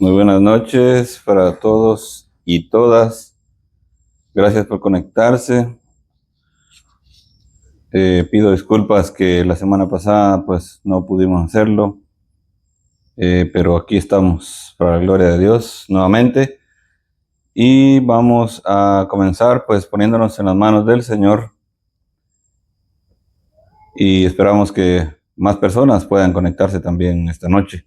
Muy buenas noches para todos y todas. Gracias por conectarse. Pido disculpas que la semana pasada pues no pudimos hacerlo, pero aquí estamos para la gloria de Dios nuevamente y vamos a comenzar pues poniéndonos en las manos del Señor y esperamos que más personas puedan conectarse también esta noche.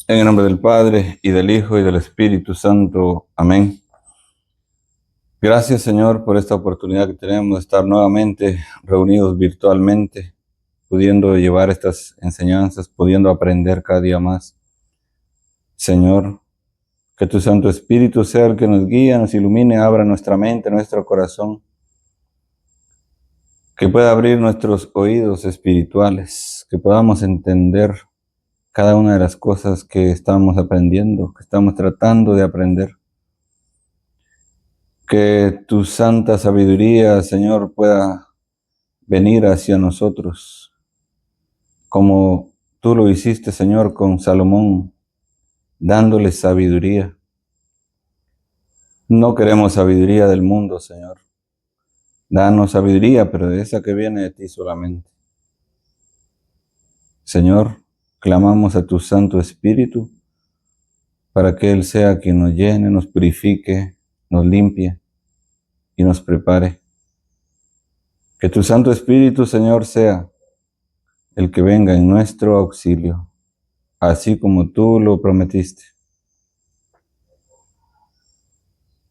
En el nombre del Padre y del Hijo y del Espíritu Santo. Amén. Gracias, Señor, por esta oportunidad que tenemos de estar nuevamente reunidos virtualmente, pudiendo llevar estas enseñanzas, pudiendo aprender cada día más. Señor, que tu Santo Espíritu sea el que nos guíe, nos ilumine, abra nuestra mente, nuestro corazón, que pueda abrir nuestros oídos espirituales, que podamos entender cada una de las cosas que estamos aprendiendo, que estamos tratando de aprender. Que tu santa sabiduría, Señor, pueda venir hacia nosotros, como tú lo hiciste, Señor, con Salomón, dándole sabiduría. No queremos sabiduría del mundo, Señor. Danos sabiduría, pero de esa que viene de ti solamente. Señor, clamamos a tu Santo Espíritu para que Él sea quien nos llene, nos purifique, nos limpie y nos prepare. Que tu Santo Espíritu, Señor, sea el que venga en nuestro auxilio, así como tú lo prometiste.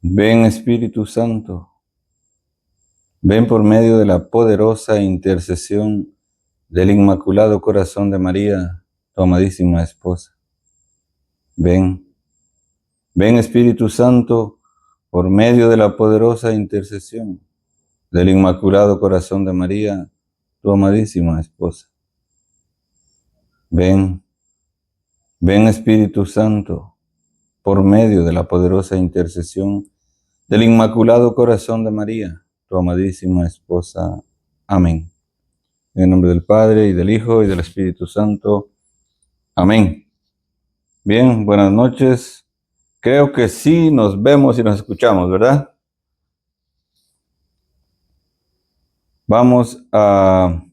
Ven, Espíritu Santo, ven por medio de la poderosa intercesión del Inmaculado Corazón de María, tu amadísima esposa. Ven, ven, Espíritu Santo, por medio de la poderosa intercesión del Inmaculado Corazón de María, tu amadísima esposa. Ven, ven, Espíritu Santo, por medio de la poderosa intercesión del Inmaculado Corazón de María, tu amadísima esposa. Amén. En el nombre del Padre, y del Hijo, y del Espíritu Santo. Amén. Bien, buenas noches. Creo que sí nos vemos y nos escuchamos, ¿verdad? Vamos a,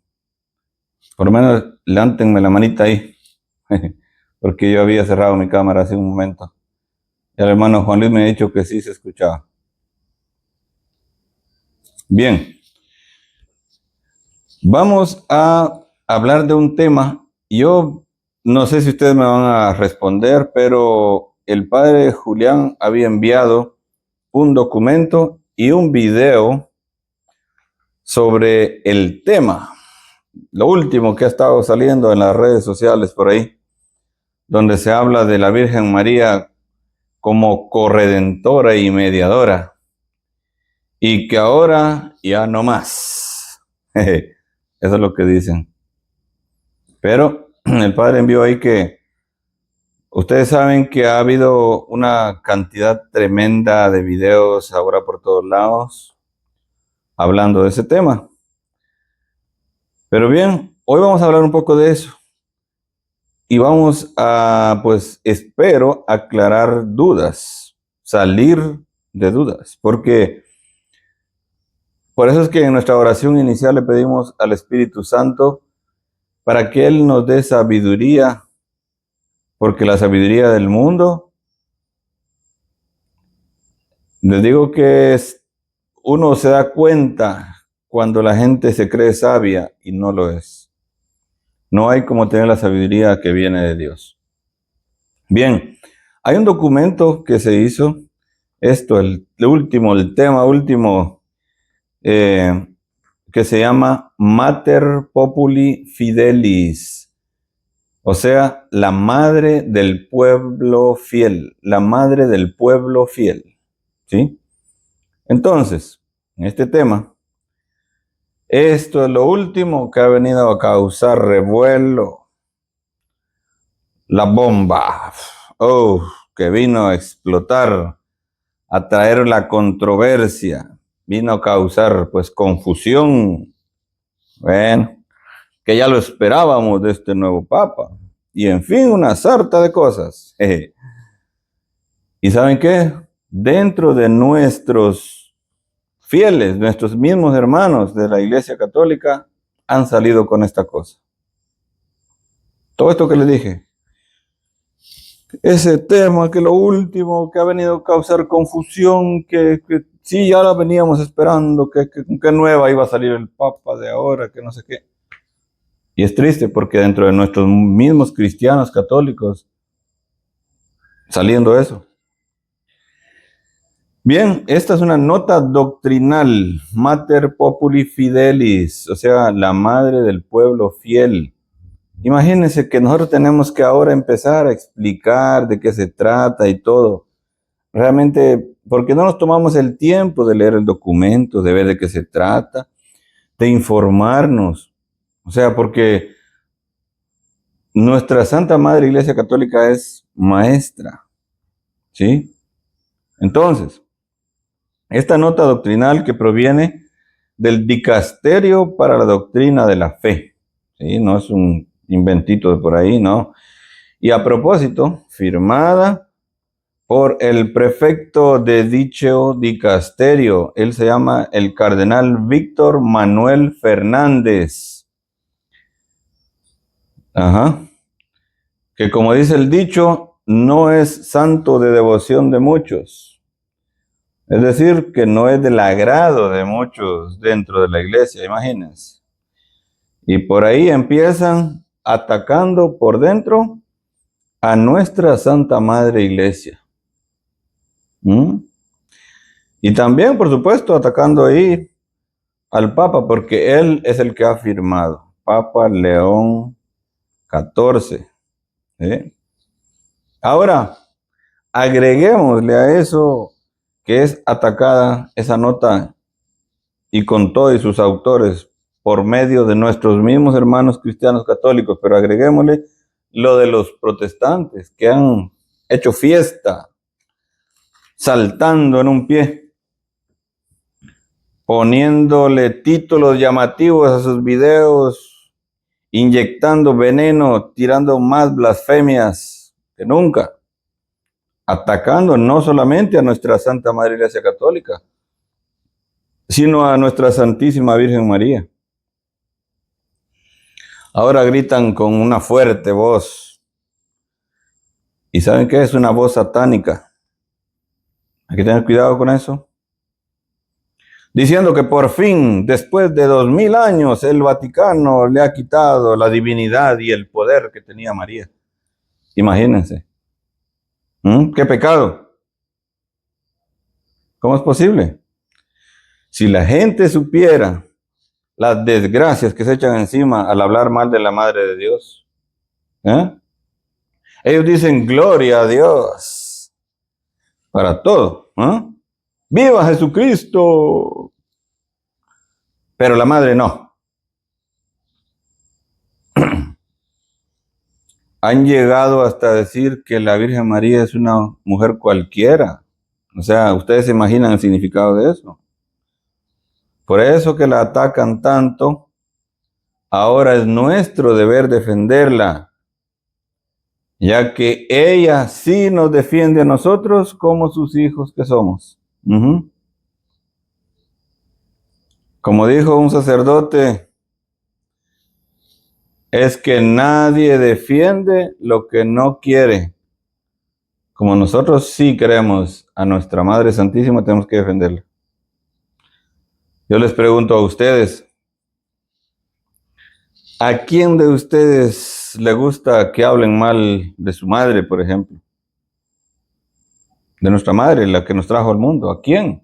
por lo menos, levántenme la manita ahí, porque yo había cerrado mi cámara hace un momento. El hermano Juan Luis me ha dicho que sí se escuchaba. Bien. Vamos a hablar de un tema. Yo no sé si ustedes me van a responder, pero el padre Julián había enviado un documento y un video sobre el tema. Lo último que ha estado saliendo en las redes sociales por ahí, donde se habla de la Virgen María como corredentora y mediadora, y que ahora ya no más. Eso es lo que dicen. Pero el padre envió ahí que ustedes saben que ha habido una cantidad tremenda de videos ahora por todos lados hablando de ese tema. Pero bien, hoy vamos a hablar un poco de eso. Y vamos a, pues, espero aclarar dudas, salir de dudas, porque por eso es que en nuestra oración inicial le pedimos al Espíritu Santo para que Él nos dé sabiduría, porque la sabiduría del mundo, les digo que uno se da cuenta cuando la gente se cree sabia y no lo es. No hay como tener la sabiduría que viene de Dios. Bien, hay un documento que se hizo, el tema último, que se llama Mater Populi Fidelis, o sea, la madre del pueblo fiel, la madre del pueblo fiel, ¿sí? Entonces, en este tema, esto es lo último que ha venido a causar revuelo, la bomba, que vino a explotar, a traer la controversia, vino a causar pues confusión, bueno, que ya lo esperábamos de este nuevo Papa, y en fin, una sarta de cosas. ¿Y saben qué? Dentro de nuestros fieles, nuestros mismos hermanos de la Iglesia Católica, han salido con esta cosa. Todo esto que les dije, ese tema que lo último que ha venido a causar confusión, que sí, ya la veníamos esperando, que nueva iba a salir el Papa de ahora, que no sé qué. Y es triste porque dentro de nuestros mismos cristianos católicos, saliendo eso. Bien, esta es una nota doctrinal, Mater Populi Fidelis, o sea, la madre del pueblo fiel. Imagínense que nosotros tenemos que ahora empezar a explicar de qué se trata y todo. Realmente, porque no nos tomamos el tiempo de leer el documento, de ver de qué se trata, de informarnos. O sea, porque nuestra Santa Madre Iglesia Católica es maestra, ¿sí? Entonces, esta nota doctrinal que proviene del Dicasterio para la Doctrina de la Fe, ¿sí? No es un inventito de por ahí, ¿no? Y a propósito, firmada por el prefecto de dicho dicasterio. Él se llama el cardenal Víctor Manuel Fernández. Ajá. Que como dice el dicho, no es santo de devoción de muchos. Es decir, que no es del agrado de muchos dentro de la iglesia, imagínense. Y por ahí empiezan atacando por dentro a nuestra Santa Madre Iglesia. Y también, por supuesto, atacando ahí al Papa, porque él es el que ha firmado, Papa León XIV. ¿Sí? Ahora, agreguémosle a eso que es atacada esa nota y con todos sus autores por medio de nuestros mismos hermanos cristianos católicos, pero agreguémosle lo de los protestantes que han hecho fiesta, saltando en un pie, poniéndole títulos llamativos a sus videos, inyectando veneno, tirando más blasfemias que nunca, atacando no solamente a nuestra Santa Madre Iglesia Católica, sino a nuestra Santísima Virgen María. Ahora gritan con una fuerte voz. ¿Y saben qué? Es una voz satánica. Hay que tener cuidado con eso. Diciendo que por fin, después de 2000 años, el Vaticano le ha quitado la divinidad y el poder que tenía María. Imagínense. ¿Qué pecado? ¿Cómo es posible? Si la gente supiera las desgracias que se echan encima al hablar mal de la Madre de Dios. Ellos dicen gloria a Dios para todo. ¡Viva Jesucristo! Pero la Madre no. Han llegado hasta decir que la Virgen María es una mujer cualquiera. O sea, ustedes se imaginan el significado de eso. Por eso que la atacan tanto, ahora es nuestro deber defenderla, ya que ella sí nos defiende a nosotros como sus hijos que somos. Como dijo un sacerdote, es que nadie defiende lo que no quiere. Como nosotros sí queremos a nuestra Madre Santísima, tenemos que defenderla. Yo les pregunto a ustedes, ¿a quién de ustedes le gusta que hablen mal de su madre, por ejemplo? De nuestra madre, la que nos trajo al mundo. ¿A quién?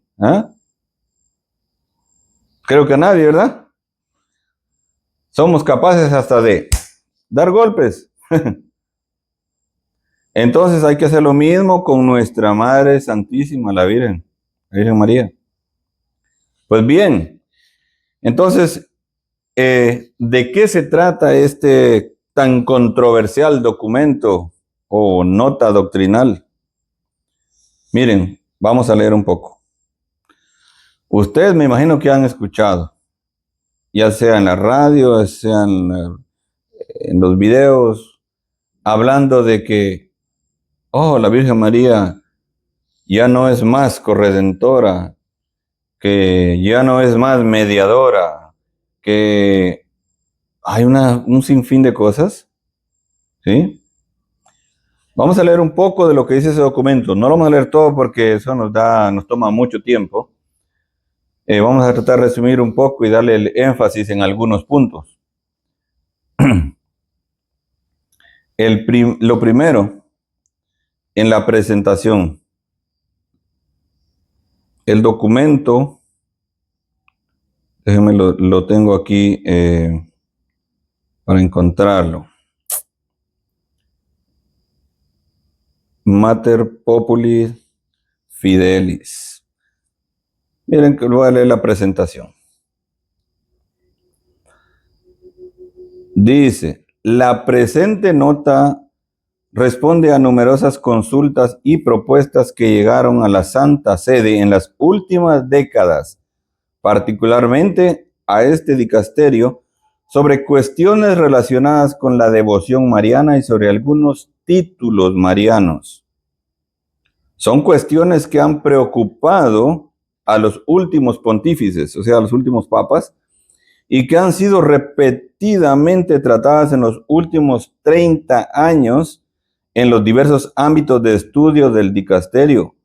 Creo que a nadie, ¿verdad? Somos capaces hasta de dar golpes. Entonces hay que hacer lo mismo con nuestra Madre Santísima, la Virgen María. Pues bien, entonces, ¿de qué se trata este tan controversial documento o nota doctrinal? Miren, vamos a leer un poco. Ustedes me imagino que han escuchado, ya sea en la radio, ya sea en los videos, hablando de que, oh, la Virgen María ya no es más corredentora, que ya no es más mediadora, que hay un sinfín de cosas, ¿sí? Vamos a leer un poco de lo que dice ese documento. No lo vamos a leer todo porque eso nos toma mucho tiempo. Vamos a tratar de resumir un poco y darle el énfasis en algunos puntos. Lo primero, en la presentación. El documento, déjenme lo tengo aquí para encontrarlo. Mater Populi Fidelis. Miren que voy a leer la presentación. Dice, la presente nota responde a numerosas consultas y propuestas que llegaron a la Santa Sede en las últimas décadas, particularmente a este dicasterio, sobre cuestiones relacionadas con la devoción mariana y sobre algunos títulos marianos. Son cuestiones que han preocupado a los últimos pontífices, o sea, a los últimos papas, y que han sido repetidamente tratadas en los últimos 30 años en los diversos ámbitos de estudio del dicasterio,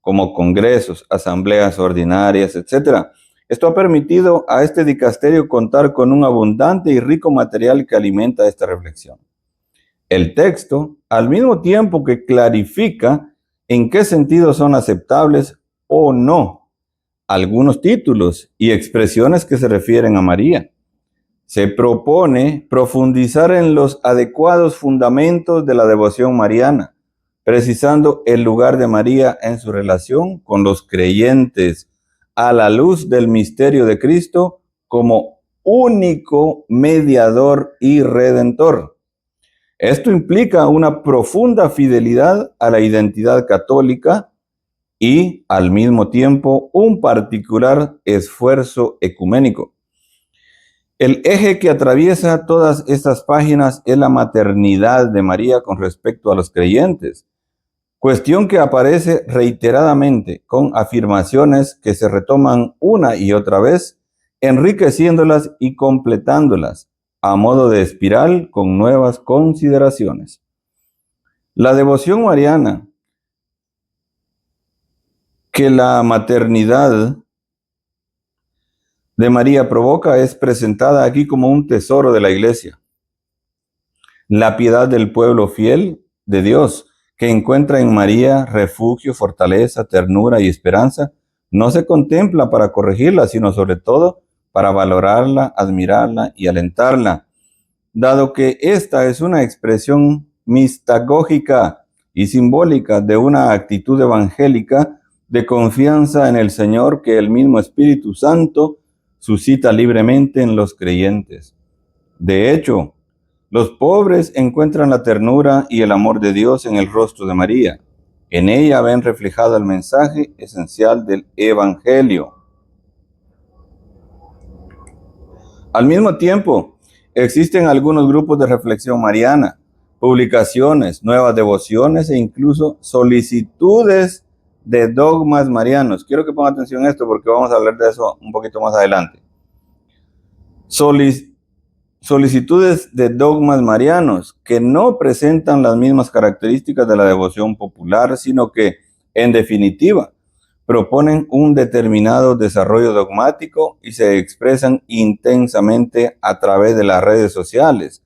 como congresos, asambleas ordinarias, etc. Esto ha permitido a este dicasterio contar con un abundante y rico material que alimenta esta reflexión. El texto, al mismo tiempo que clarifica en qué sentido son aceptables o no algunos títulos y expresiones que se refieren a María, se propone profundizar en los adecuados fundamentos de la devoción mariana, precisando el lugar de María en su relación con los creyentes a la luz del misterio de Cristo como único mediador y redentor. Esto implica una profunda fidelidad a la identidad católica y, al mismo tiempo, un particular esfuerzo ecuménico. El eje que atraviesa todas estas páginas es la maternidad de María con respecto a los creyentes, cuestión que aparece reiteradamente con afirmaciones que se retoman una y otra vez, enriqueciéndolas y completándolas a modo de espiral con nuevas consideraciones. La devoción mariana que la maternidad de María provoca es presentada aquí como un tesoro de la Iglesia. La piedad del pueblo fiel de Dios, que encuentra en María refugio, fortaleza, ternura y esperanza, no se contempla para corregirla, sino sobre todo para valorarla, admirarla y alentarla, dado que esta es una expresión mistagógica y simbólica de una actitud evangélica de confianza en el Señor que el mismo Espíritu Santo suscita libremente en los creyentes. De hecho, los pobres encuentran la ternura y el amor de Dios en el rostro de María. En ella ven reflejado el mensaje esencial del Evangelio. Al mismo tiempo, existen algunos grupos de reflexión mariana, publicaciones, nuevas devociones e incluso solicitudes de dogmas marianos. Quiero que pongan atención a esto porque vamos a hablar de eso un poquito más adelante. Solicitudes de dogmas marianos que no presentan las mismas características de la devoción popular, sino que, en definitiva, proponen un determinado desarrollo dogmático y se expresan intensamente a través de las redes sociales,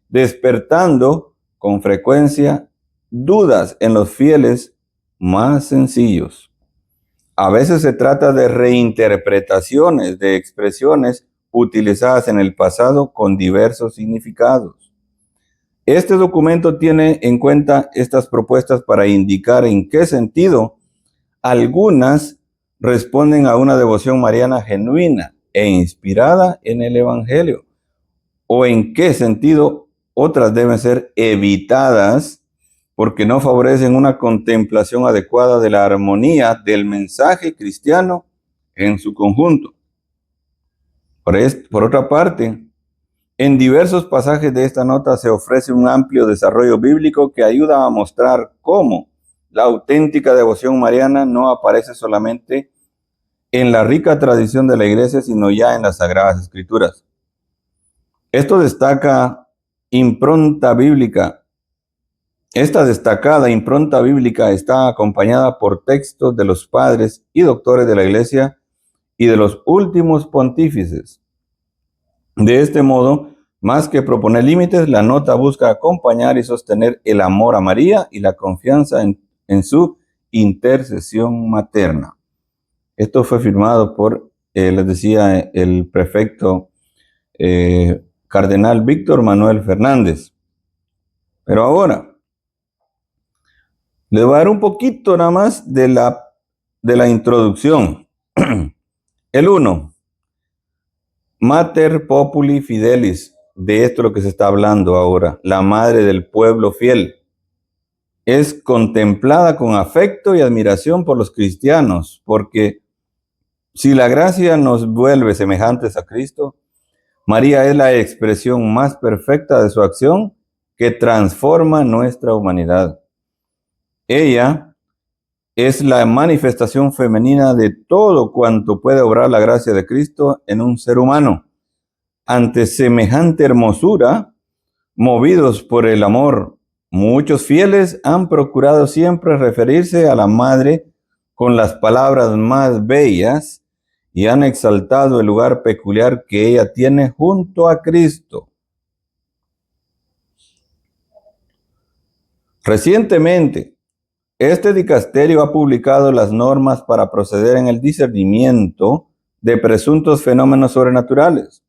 despertando con frecuencia dudas en los fieles más sencillos. A veces se trata de reinterpretaciones de expresiones utilizadas en el pasado con diversos significados. Este documento tiene en cuenta estas propuestas para indicar en qué sentido algunas responden a una devoción mariana genuina e inspirada en el Evangelio, o en qué sentido otras deben ser evitadas porque no favorecen una contemplación adecuada de la armonía del mensaje cristiano en su conjunto. Por otra parte, En diversos pasajes de esta nota se ofrece un amplio desarrollo bíblico que ayuda a mostrar cómo la auténtica devoción mariana no aparece solamente en la rica tradición de la Iglesia, sino ya en las Sagradas Escrituras. Esto destaca impronta bíblica. Esta destacada impronta bíblica está acompañada por textos de los padres y doctores de la Iglesia y de los últimos pontífices. De este modo, más que proponer límites, la nota busca acompañar y sostener el amor a María y la confianza en su intercesión materna. Esto fue firmado por, les decía, el prefecto cardenal Víctor Manuel Fernández. Pero ahora, les voy a dar un poquito nada más de la introducción. El 1. Mater Populi Fidelis. De esto es lo que se está hablando ahora. La madre del pueblo fiel. Es contemplada con afecto y admiración por los cristianos, porque si la gracia nos vuelve semejantes a Cristo, María es la expresión más perfecta de su acción que transforma nuestra humanidad. Ella es la manifestación femenina de todo cuanto puede obrar la gracia de Cristo en un ser humano. Ante semejante hermosura, movidos por el amor, muchos fieles han procurado siempre referirse a la Madre con las palabras más bellas y han exaltado el lugar peculiar que ella tiene junto a Cristo. Recientemente, este dicasterio ha publicado las normas para proceder en el discernimiento de presuntos fenómenos sobrenaturales.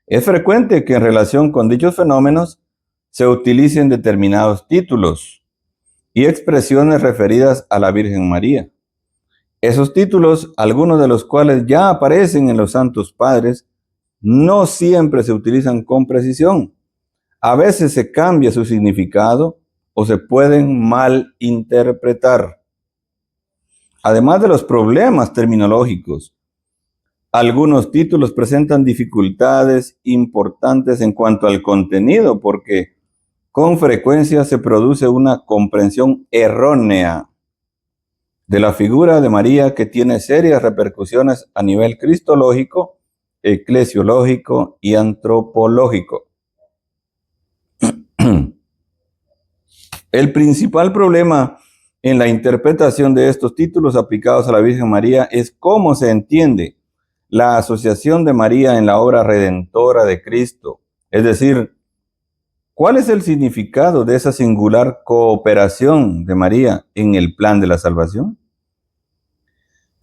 Es frecuente que en relación con dichos fenómenos se utilicen determinados títulos y expresiones referidas a la Virgen María. Esos títulos, algunos de los cuales ya aparecen en los Santos Padres, no siempre se utilizan con precisión. A veces se cambia su significado o se pueden mal interpretar. Además de los problemas terminológicos, algunos títulos presentan dificultades importantes en cuanto al contenido, porque con frecuencia se produce una comprensión errónea de la figura de María que tiene serias repercusiones a nivel cristológico, eclesiológico y antropológico. El principal problema en la interpretación de estos títulos aplicados a la Virgen María es cómo se entiende la asociación de María en la obra redentora de Cristo. Es decir, ¿cuál es el significado de esa singular cooperación de María en el plan de la salvación?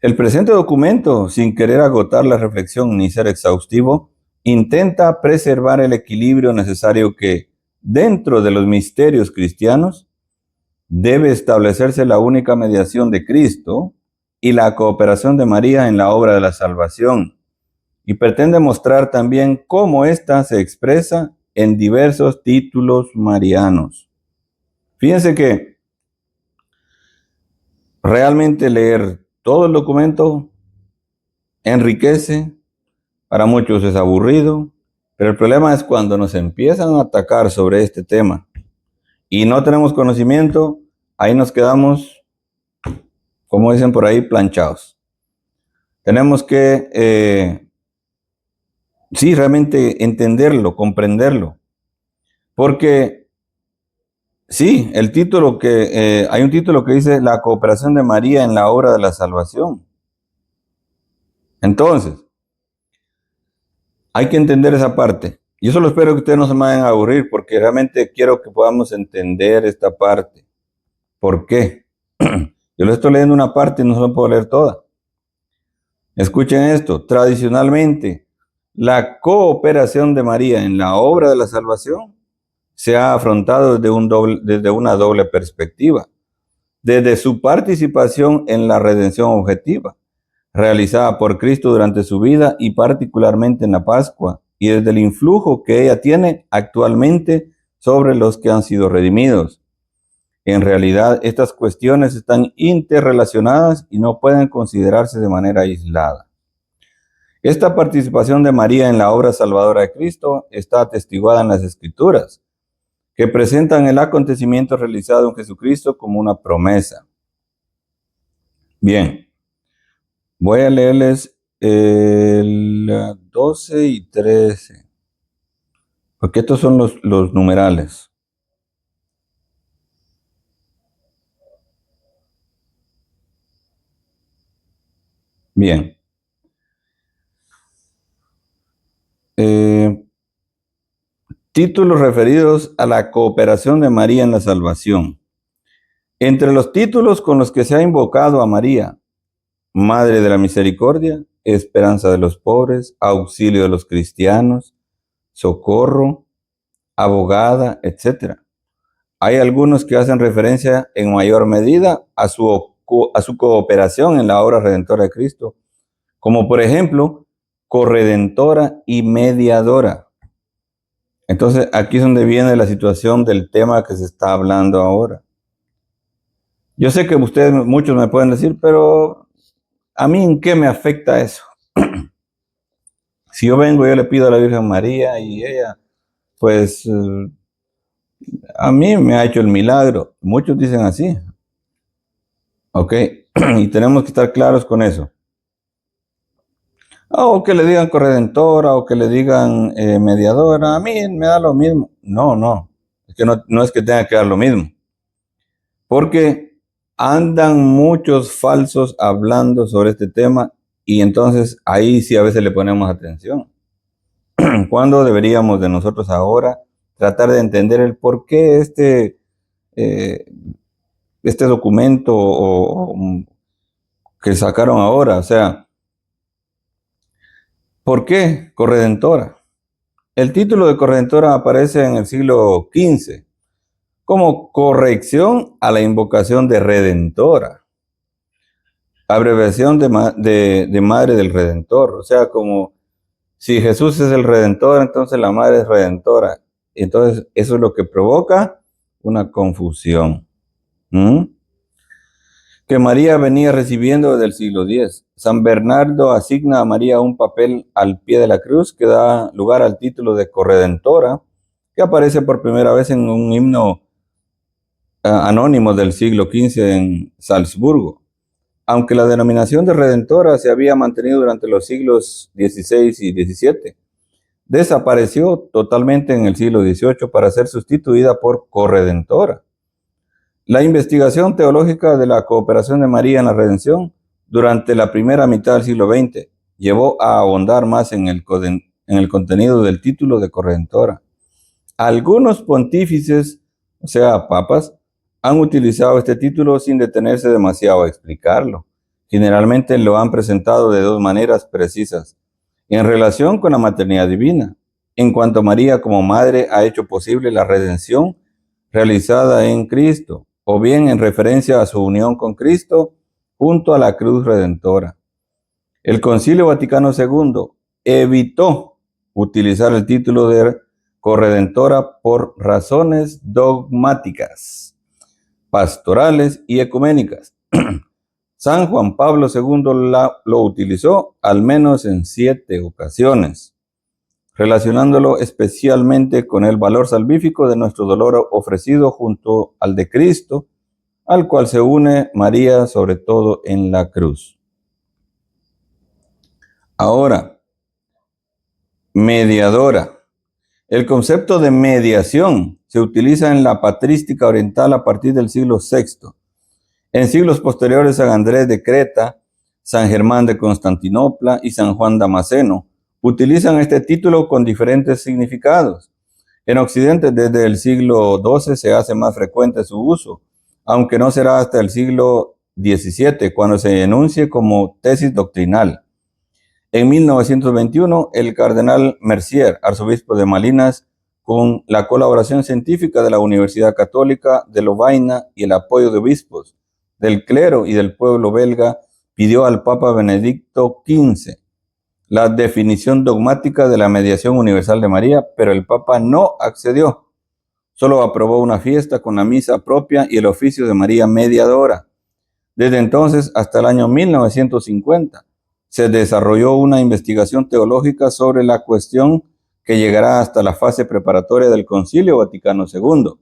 El presente documento, sin querer agotar la reflexión ni ser exhaustivo, intenta preservar el equilibrio necesario que, dentro de los misterios cristianos, debe establecerse la única mediación de Cristo y la cooperación de María en la obra de la salvación, y pretende mostrar también cómo ésta se expresa en diversos títulos marianos. Fíjense que realmente leer todo el documento enriquece, para muchos es aburrido, pero el problema es cuando nos empiezan a atacar sobre este tema y no tenemos conocimiento, ahí nos quedamos, como dicen por ahí, planchados. Tenemos que, sí, realmente entenderlo, comprenderlo, porque sí, el título que, hay un título que dice la cooperación de María en la obra de la salvación. Entonces, hay que entender esa parte. Yo solo espero que ustedes no se me vayan a aburrir, porque realmente quiero que podamos entender esta parte. ¿Por qué? Yo le estoy leyendo una parte y no se lo puedo leer toda. Escuchen esto. Tradicionalmente, la cooperación de María en la obra de la salvación se ha afrontado desde una doble perspectiva. Desde su participación en la redención objetiva, realizada por Cristo durante su vida y particularmente en la Pascua, y desde el influjo que ella tiene actualmente sobre los que han sido redimidos. En realidad, estas cuestiones están interrelacionadas y no pueden considerarse de manera aislada. Esta participación de María en la obra salvadora de Cristo está atestiguada en las Escrituras, que presentan el acontecimiento realizado en Jesucristo como una promesa. Bien, voy a leerles el 12 y 13, porque estos son los numerales. Bien. Títulos referidos a la cooperación de María en la salvación. Entre los títulos con los que se ha invocado a María: Madre de la Misericordia, Esperanza de los pobres, Auxilio de los cristianos, Socorro, Abogada, etc. Hay algunos que hacen referencia en mayor medida a su cooperación en la obra redentora de Cristo, como por ejemplo, corredentora y mediadora. Entonces, aquí es donde viene la situación del tema que se está hablando ahora. Yo sé que ustedes, muchos me pueden decir, pero ¿a mí en qué me afecta eso? Si yo vengo, yo le pido a la Virgen María y ella, pues, a mí me ha hecho el milagro. Muchos dicen así. ¿Ok? Y tenemos que estar claros con eso. O que le digan corredentora, o que le digan mediadora, a mí me da lo mismo. No. Es que no es que tenga que dar lo mismo. Porque andan muchos falsos hablando sobre este tema y entonces ahí sí a veces le ponemos atención. ¿Cuándo deberíamos de nosotros ahora tratar de entender el por qué este documento que sacaron ahora? O sea, ¿por qué corredentora? El título de corredentora aparece en el siglo XV como corrección a la invocación de redentora, abreviación de Madre del Redentor. O sea, como si Jesús es el Redentor, entonces la Madre es Redentora. Entonces, eso es lo que provoca una confusión. Que María venía recibiendo desde el siglo X. San Bernardo asigna a María un papel al pie de la cruz que da lugar al título de corredentora, que aparece por primera vez en un himno anónimo del siglo XV en Salzburgo. Aunque la denominación de redentora se había mantenido durante los siglos XVI y XVII, desapareció totalmente en el siglo XVIII para ser sustituida por corredentora. La investigación teológica de la cooperación de María en la redención durante la primera mitad del siglo XX llevó a ahondar más en el contenido del título de corredentora. Algunos pontífices, o sea, papas, han utilizado este título sin detenerse demasiado a explicarlo. Generalmente lo han presentado de dos maneras precisas: en relación con la maternidad divina, en cuanto María como madre ha hecho posible la redención realizada en Cristo, o bien en referencia a su unión con Cristo junto a la cruz redentora. El Concilio Vaticano II evitó utilizar el título de corredentora por razones dogmáticas, pastorales y ecuménicas. San Juan Pablo II lo utilizó al menos en 7 ocasiones, relacionándolo especialmente con el valor salvífico de nuestro dolor ofrecido junto al de Cristo, al cual se une María sobre todo en la cruz. Ahora, mediadora. El concepto de mediación se utiliza en la patrística oriental a partir del siglo VI. En siglos posteriores, San Andrés de Creta, San Germán de Constantinopla y San Juan Damasceno utilizan este título con diferentes significados. En Occidente, desde el siglo XII se hace más frecuente su uso, aunque no será hasta el siglo XVII cuando se enuncie como tesis doctrinal. En 1921, el cardenal Mercier, arzobispo de Malinas, con la colaboración científica de la Universidad Católica de Lovaina y el apoyo de obispos, del clero y del pueblo belga, pidió al Papa Benedicto XV la definición dogmática de la mediación universal de María, pero el Papa no accedió. Solo aprobó una fiesta con la misa propia y el oficio de María mediadora. Desde entonces hasta el año 1950, se desarrolló una investigación teológica sobre la cuestión que llegará hasta la fase preparatoria del Concilio Vaticano II.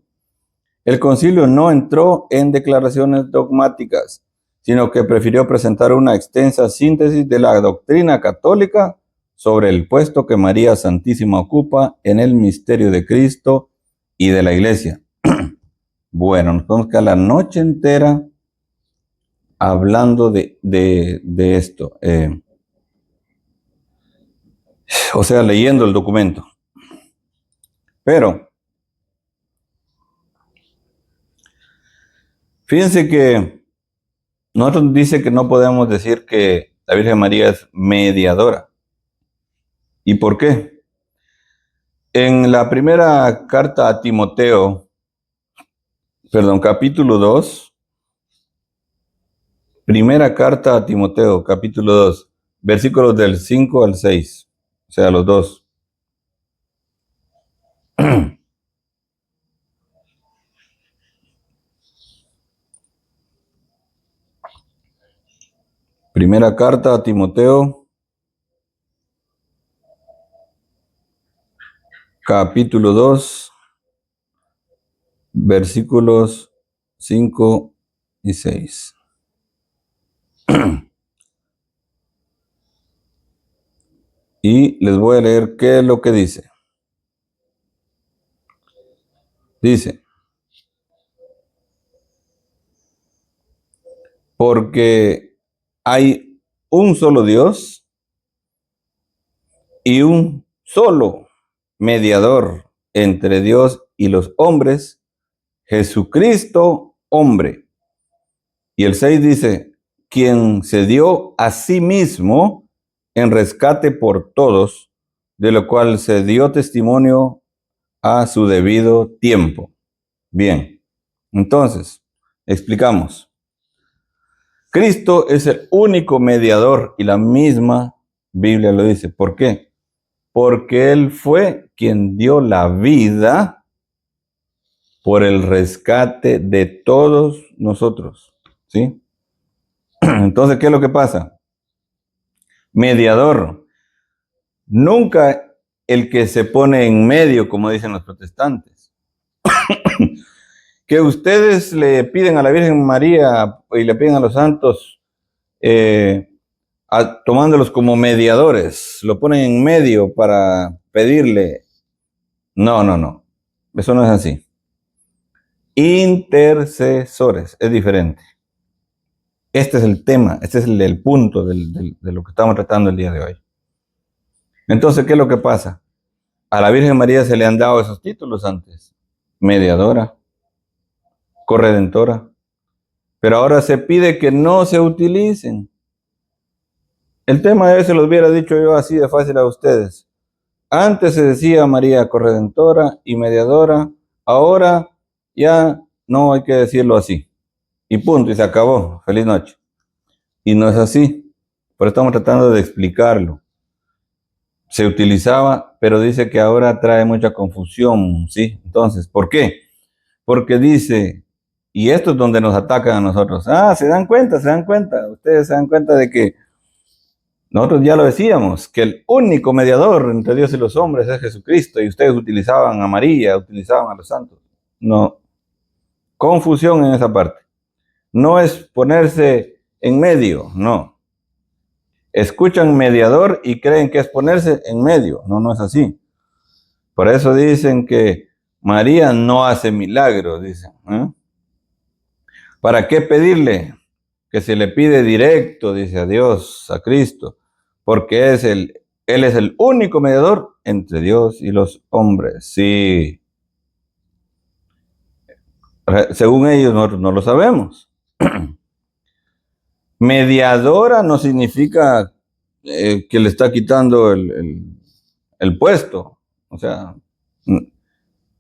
El concilio no entró en declaraciones dogmáticas, sino que prefirió presentar una extensa síntesis de la doctrina católica sobre el puesto que María Santísima ocupa en el misterio de Cristo y de la Iglesia. Bueno, nos vamos a quedar la noche entera hablando de esto, o sea, leyendo el documento. Pero fíjense que nosotros dice que no podemos decir que la Virgen María es mediadora. ¿Y por qué? En la primera carta a Timoteo, capítulo 2, primera carta a Timoteo, capítulo 2, versículos del 5 al 6, o sea, los dos. Primera carta a Timoteo, capítulo 2, versículos 5 y 6. Y les voy a leer qué es lo que dice. Dice, porque hay un solo Dios y un solo mediador entre Dios y los hombres, Jesucristo, hombre. Y el 6 dice, quien se dio a sí mismo en rescate por todos, de lo cual se dio testimonio a su debido tiempo. Bien, entonces, explicamos. Cristo es el único mediador y la misma Biblia lo dice. ¿Por qué? Porque Él fue quien dio la vida por el rescate de todos nosotros. ¿Sí? Entonces, ¿qué es lo que pasa? Mediador. Nunca el que se pone en medio, como dicen los protestantes. Que ustedes le piden a la Virgen María y le piden a los santos, tomándolos como mediadores, lo ponen en medio para pedirle. No, no, no. Eso no es así. Intercesores, es diferente. Este es el tema, este es el punto de lo que estamos tratando el día de hoy. Entonces, ¿qué es lo que pasa? A la Virgen María se le han dado esos títulos antes. Mediadora, corredentora. Pero ahora se pide que no se utilicen. El tema de hoy se los hubiera dicho yo así de fácil a ustedes. Antes se decía María corredentora y mediadora. Ahora ya no hay que decirlo así. Y punto, y se acabó. Feliz noche. Y no es así. Pero estamos tratando de explicarlo. Se utilizaba, pero dice que ahora trae mucha confusión, ¿sí? Entonces, ¿por qué? Porque dice, y esto es donde nos atacan a nosotros. Se dan cuenta, ustedes se dan cuenta de que nosotros ya lo decíamos, que el único mediador entre Dios y los hombres es Jesucristo, y ustedes utilizaban a María, utilizaban a los santos. No, confusión en esa parte. No es ponerse en medio, no. Escuchan mediador y creen que es ponerse en medio. No, no es así. Por eso dicen que María no hace milagros, dicen. ¿Para qué pedirle? Que se le pide directo, dice, a Dios, a Cristo, porque Él es el único mediador entre Dios y los hombres. Sí. Según ellos, nosotros no lo sabemos. Mediadora no significa que le está quitando el puesto. O sea,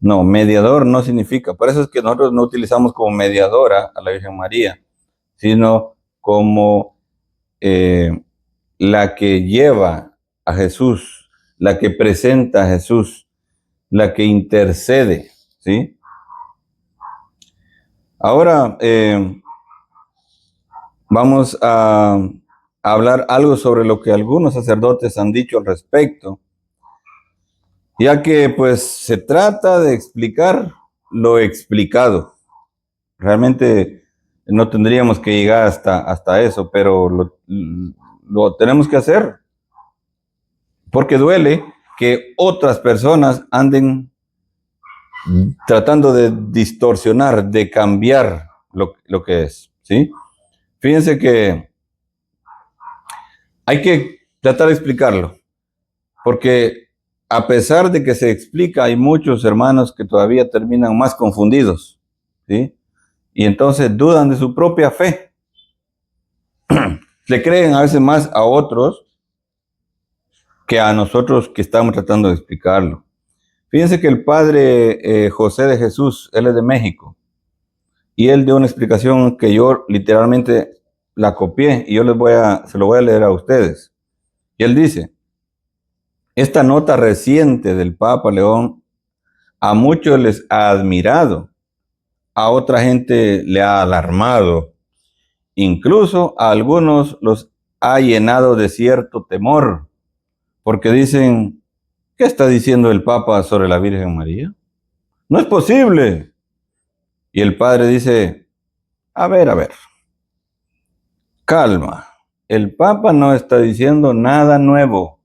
no, mediador no significa. Por eso es que nosotros no utilizamos como mediadora a la Virgen María, sino como la que lleva a Jesús, la que presenta a Jesús, la que intercede, ¿sí? Ahora vamos a hablar algo sobre lo que algunos sacerdotes han dicho al respecto, ya que pues se trata de explicar lo explicado. Realmente no tendríamos que llegar hasta eso, pero lo tenemos que hacer porque duele que otras personas anden tratando de distorsionar, de cambiar lo que es, ¿sí? Fíjense que hay que tratar de explicarlo, porque a pesar de que se explica, hay muchos hermanos que todavía terminan más confundidos, ¿sí? Y entonces dudan de su propia fe. Le creen a veces más a otros que a nosotros que estamos tratando de explicarlo. Fíjense que el padre José de Jesús, él es de México, y él dio una explicación que yo literalmente la copié y yo se lo voy a leer a ustedes. Y él dice, esta nota reciente del Papa León a muchos les ha admirado, a otra gente le ha alarmado, incluso a algunos los ha llenado de cierto temor, porque dicen, ¿qué está diciendo el Papa sobre la Virgen María? No es posible. Y el padre dice, a ver, calma. El Papa no está diciendo nada nuevo.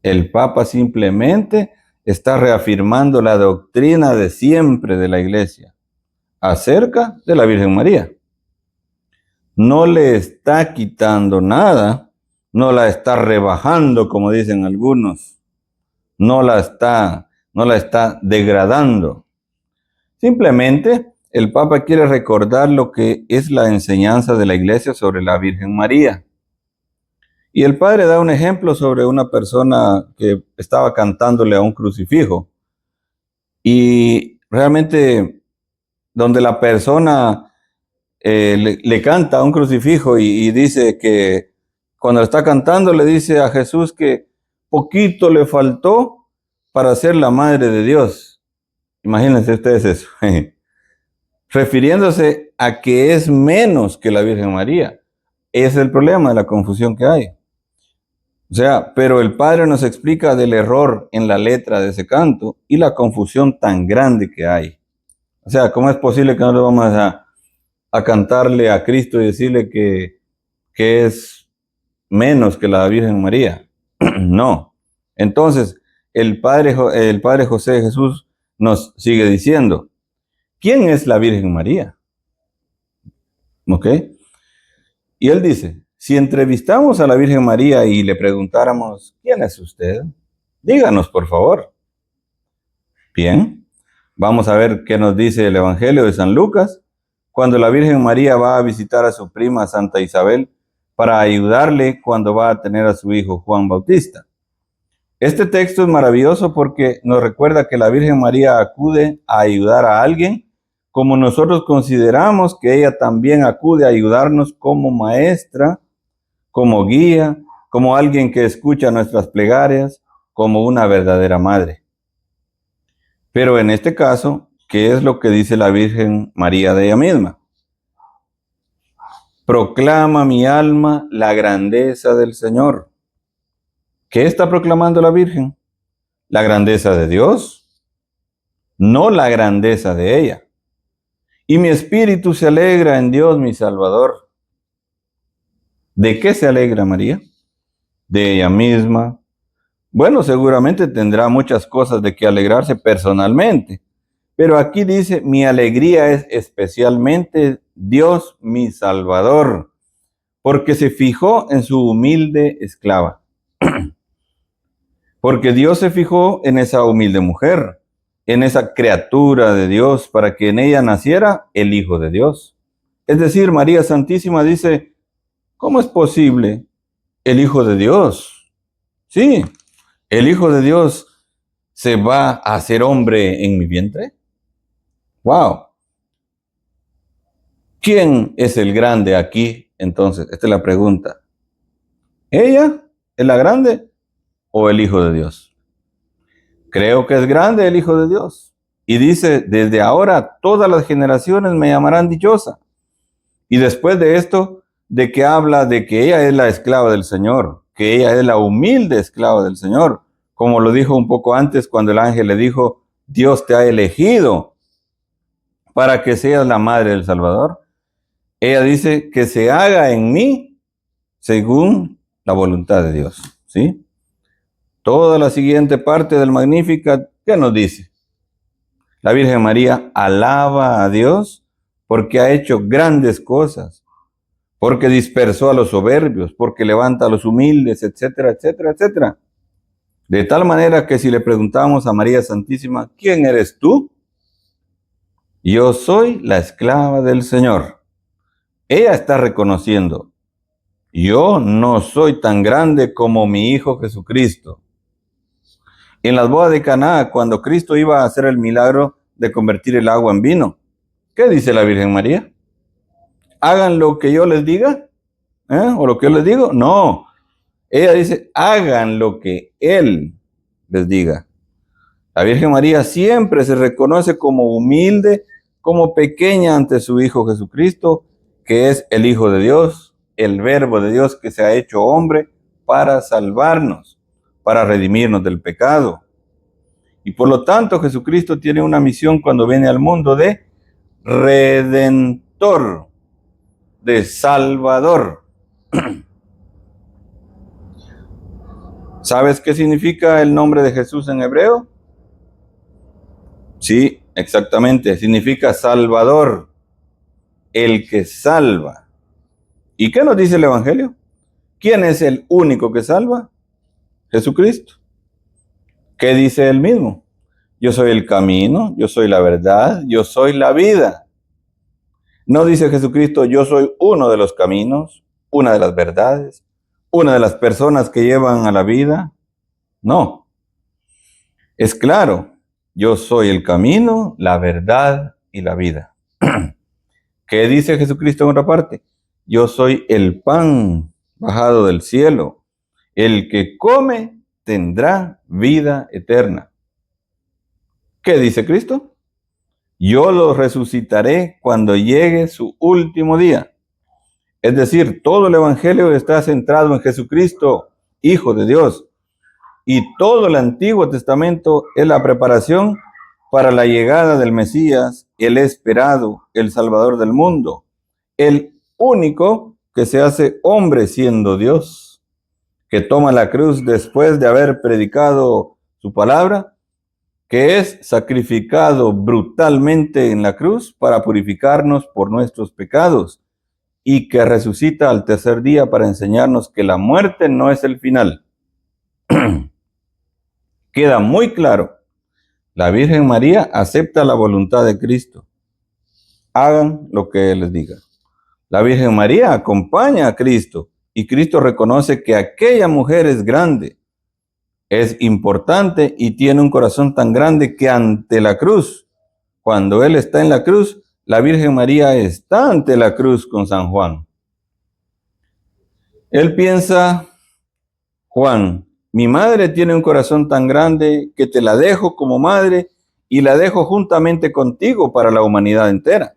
El Papa simplemente está reafirmando la doctrina de siempre de la Iglesia acerca de la Virgen María. No le está quitando nada, no la está rebajando, como dicen algunos, no la está degradando. Simplemente el Papa quiere recordar lo que es la enseñanza de la Iglesia sobre la Virgen María. Y el padre da un ejemplo sobre una persona que estaba cantándole a un crucifijo. Y realmente donde la persona le canta a un crucifijo y dice que cuando está cantando le dice a Jesús que poquito le faltó para ser la madre de Dios. Imagínense ustedes eso. Refiriéndose a que es menos que la Virgen María. Ese es el problema de la confusión que hay. O sea, pero el Padre nos explica del error en la letra de ese canto y la confusión tan grande que hay. O sea, ¿cómo es posible que no le vamos a cantarle a Cristo y decirle que es menos que la Virgen María? No. Entonces, el Padre José de Jesús nos sigue diciendo, ¿quién es la Virgen María? ¿Ok? Y él dice, si entrevistamos a la Virgen María y le preguntáramos, ¿quién es usted? Díganos, por favor. Bien, vamos a ver qué nos dice el Evangelio de San Lucas, cuando la Virgen María va a visitar a su prima Santa Isabel para ayudarle cuando va a tener a su hijo Juan Bautista. Este texto es maravilloso porque nos recuerda que la Virgen María acude a ayudar a alguien como nosotros consideramos que ella también acude a ayudarnos como maestra, como guía, como alguien que escucha nuestras plegarias, como una verdadera madre. Pero en este caso, ¿qué es lo que dice la Virgen María de ella misma? Proclama mi alma la grandeza del Señor. ¿Qué está proclamando la Virgen? La grandeza de Dios, no la grandeza de ella. Y mi espíritu se alegra en Dios mi Salvador. ¿De qué se alegra María? De ella misma. Bueno, seguramente tendrá muchas cosas de que alegrarse personalmente, pero aquí dice, mi alegría es especialmente Dios mi Salvador, porque se fijó en su humilde esclava. Porque Dios se fijó en esa humilde mujer, en esa criatura de Dios, para que en ella naciera el Hijo de Dios. Es decir, María Santísima dice, ¿cómo es posible el Hijo de Dios? Sí, el Hijo de Dios se va a hacer hombre en mi vientre. ¡Wow! ¿Quién es el grande aquí? Entonces, esta es la pregunta. ¿Ella es la grande o el Hijo de Dios? Creo que es grande el Hijo de Dios. Y dice, desde ahora todas las generaciones me llamarán dichosa. Y después de esto, de que habla de que ella es la esclava del Señor, que ella es la humilde esclava del Señor, como lo dijo un poco antes cuando el ángel le dijo, Dios te ha elegido para que seas la madre del Salvador. Ella dice que se haga en mí según la voluntad de Dios, ¿sí? Toda la siguiente parte del Magnificat, ¿qué nos dice? La Virgen María alaba a Dios porque ha hecho grandes cosas, porque dispersó a los soberbios, porque levanta a los humildes, etcétera, etcétera, etcétera. De tal manera que si le preguntamos a María Santísima, ¿quién eres tú? Yo soy la esclava del Señor. Ella está reconociendo, yo no soy tan grande como mi Hijo Jesucristo. En las bodas de Caná, cuando Cristo iba a hacer el milagro de convertir el agua en vino, ¿qué dice la Virgen María? ¿Hagan lo que yo les diga? ¿O lo que yo les digo? No. Ella dice, hagan lo que Él les diga. La Virgen María siempre se reconoce como humilde, como pequeña ante su Hijo Jesucristo, que es el Hijo de Dios, el Verbo de Dios que se ha hecho hombre para salvarnos, para redimirnos del pecado. Y por lo tanto Jesucristo tiene una misión cuando viene al mundo de redentor, de salvador. ¿Sabes qué significa el nombre de Jesús en hebreo? Sí, exactamente, significa salvador, el que salva. ¿Y qué nos dice el Evangelio? ¿Quién es el único que salva? Jesucristo. ¿Qué dice él mismo? Yo soy el camino, yo soy la verdad, yo soy la vida. No dice Jesucristo, yo soy uno de los caminos, una de las verdades, una de las personas que llevan a la vida. No. Es claro, yo soy el camino, la verdad y la vida. ¿Qué dice Jesucristo en otra parte? Yo soy el pan bajado del cielo. El que come tendrá vida eterna. ¿Qué dice Cristo? Yo lo resucitaré cuando llegue su último día. Es decir, todo el Evangelio está centrado en Jesucristo, Hijo de Dios. Y todo el Antiguo Testamento es la preparación para la llegada del Mesías, el esperado, el Salvador del mundo, el único que se hace hombre siendo Dios, que toma la cruz después de haber predicado su palabra, que es sacrificado brutalmente en la cruz para purificarnos por nuestros pecados y que resucita al tercer día para enseñarnos que la muerte no es el final. Queda muy claro, la Virgen María acepta la voluntad de Cristo. Hagan lo que Él les diga. La Virgen María acompaña a Cristo y Cristo reconoce que aquella mujer es grande, es importante y tiene un corazón tan grande que ante la cruz, cuando Él está en la cruz, la Virgen María está ante la cruz con San Juan. Él piensa, Juan, mi madre tiene un corazón tan grande que te la dejo como madre y la dejo juntamente contigo para la humanidad entera.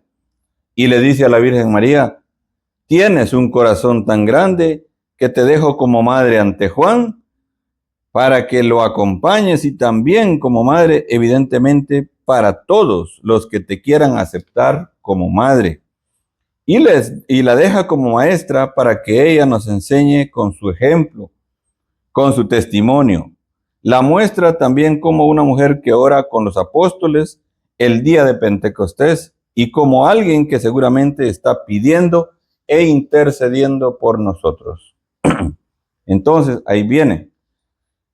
Y le dice a la Virgen María, tienes un corazón tan grande que te dejo como madre ante Juan para que lo acompañes y también como madre, evidentemente, para todos los que te quieran aceptar como madre. Y la deja como maestra para que ella nos enseñe con su ejemplo, con su testimonio. La muestra también como una mujer que ora con los apóstoles el día de Pentecostés y como alguien que seguramente está pidiendo e intercediendo por nosotros. Entonces, ahí viene.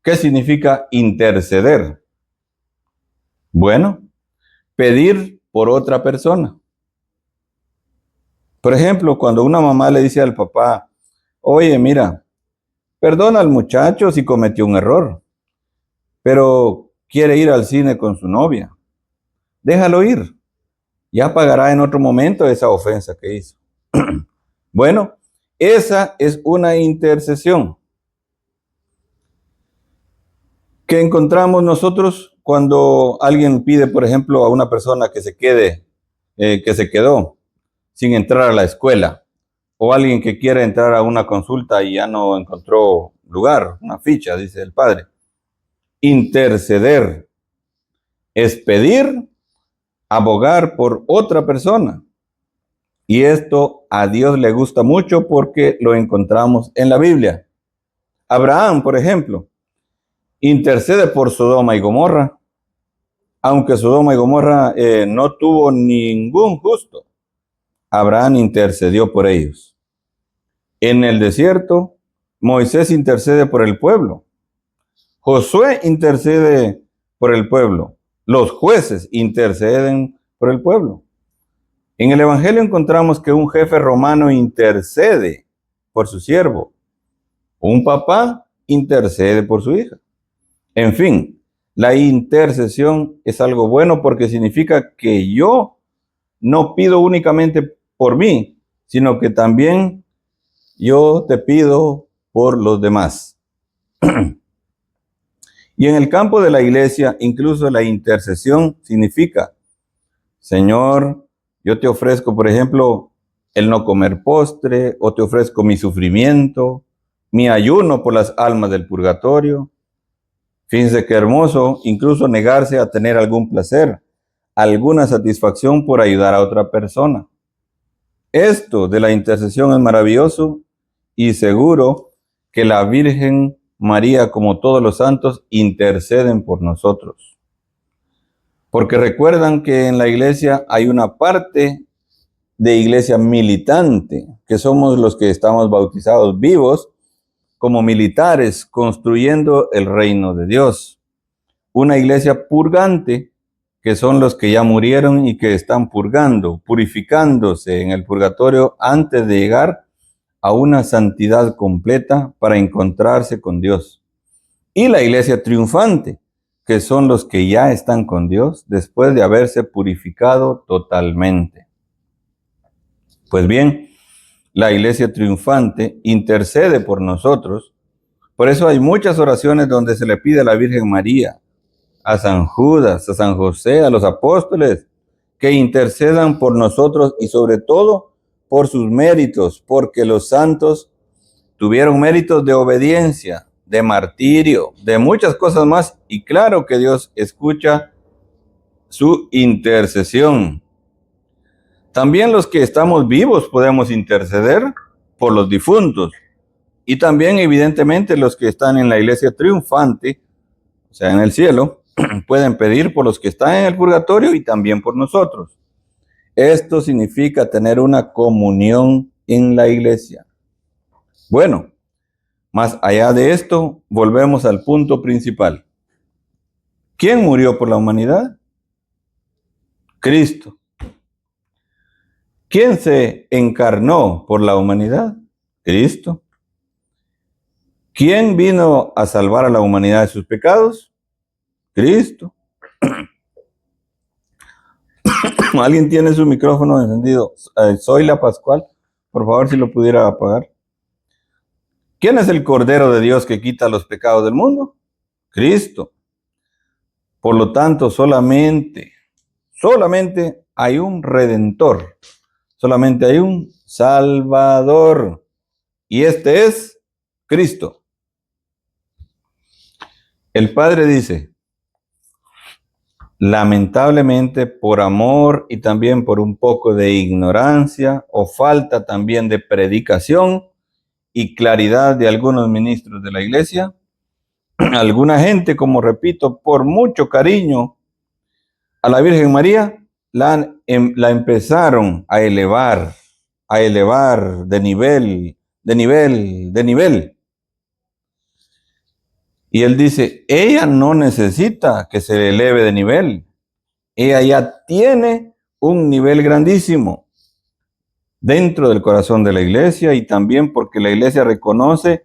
¿Qué significa interceder? Bueno, pedir por otra persona. Por ejemplo, cuando una mamá le dice al papá, oye, mira, perdona al muchacho si cometió un error, pero quiere ir al cine con su novia. Déjalo ir. Ya pagará en otro momento esa ofensa que hizo. Bueno, esa es una intercesión que encontramos nosotros cuando alguien pide, por ejemplo, a una persona que se quedó sin entrar a la escuela. O alguien que quiere entrar a una consulta y ya no encontró lugar, una ficha, dice el padre. Interceder es pedir, abogar por otra persona. Y esto a Dios le gusta mucho porque lo encontramos en la Biblia. Abraham, por ejemplo, intercede por Sodoma y Gomorra, aunque Sodoma y Gomorra no tuvo ningún justo. Abraham intercedió por ellos. En el desierto, Moisés intercede por el pueblo. Josué intercede por el pueblo. Los jueces interceden por el pueblo. En el Evangelio encontramos que un jefe romano intercede por su siervo. Un papá intercede por su hija. En fin, la intercesión es algo bueno porque significa que yo no pido únicamente por mí, sino que también yo te pido por los demás. Y en el campo de la iglesia, incluso la intercesión significa, Señor, yo te ofrezco, por ejemplo, el no comer postre, o te ofrezco mi sufrimiento, mi ayuno por las almas del purgatorio. Fíjense qué hermoso, incluso negarse a tener algún placer, alguna satisfacción por ayudar a otra persona. Esto de la intercesión es maravilloso y seguro que la Virgen María, como todos los santos, interceden por nosotros. Porque recuerdan que en la iglesia hay una parte de iglesia militante, que somos los que estamos bautizados vivos como militares, construyendo el reino de Dios. Una iglesia purgante, que son los que ya murieron y que están purgando, purificándose en el purgatorio antes de llegar a una santidad completa para encontrarse con Dios. Y la iglesia triunfante, que son los que ya están con Dios después de haberse purificado totalmente. Pues bien, la iglesia triunfante intercede por nosotros. Por eso hay muchas oraciones donde se le pide a la Virgen María, a San Judas, a San José, a los apóstoles, que intercedan por nosotros y sobre todo por sus méritos, porque los santos tuvieron méritos de obediencia, de martirio, de muchas cosas más, y claro que Dios escucha su intercesión. También los que estamos vivos podemos interceder por los difuntos, y también evidentemente los que están en la iglesia triunfante, o sea, en el cielo, pueden pedir por los que están en el purgatorio y también por nosotros. Esto significa tener una comunión en la iglesia. Bueno, más allá de esto, volvemos al punto principal. ¿Quién murió por la humanidad? Cristo. ¿Quién se encarnó por la humanidad? Cristo. ¿Quién vino a salvar a la humanidad de sus pecados? Cristo. ¿Alguien tiene su micrófono encendido? Soy la Pascual. Por favor, si lo pudiera apagar. ¿Quién es el Cordero de Dios que quita los pecados del mundo? Cristo. Por lo tanto, solamente hay un Redentor. Solamente hay un Salvador. Y este es Cristo. El Padre dice, lamentablemente por amor y también por un poco de ignorancia o falta también de predicación y claridad de algunos ministros de la iglesia, alguna gente, como repito, por mucho cariño a la Virgen María, la empezaron a elevar de nivel. Y él dice, ella no necesita que se eleve de nivel. Ella ya tiene un nivel grandísimo dentro del corazón de la iglesia y también porque la iglesia reconoce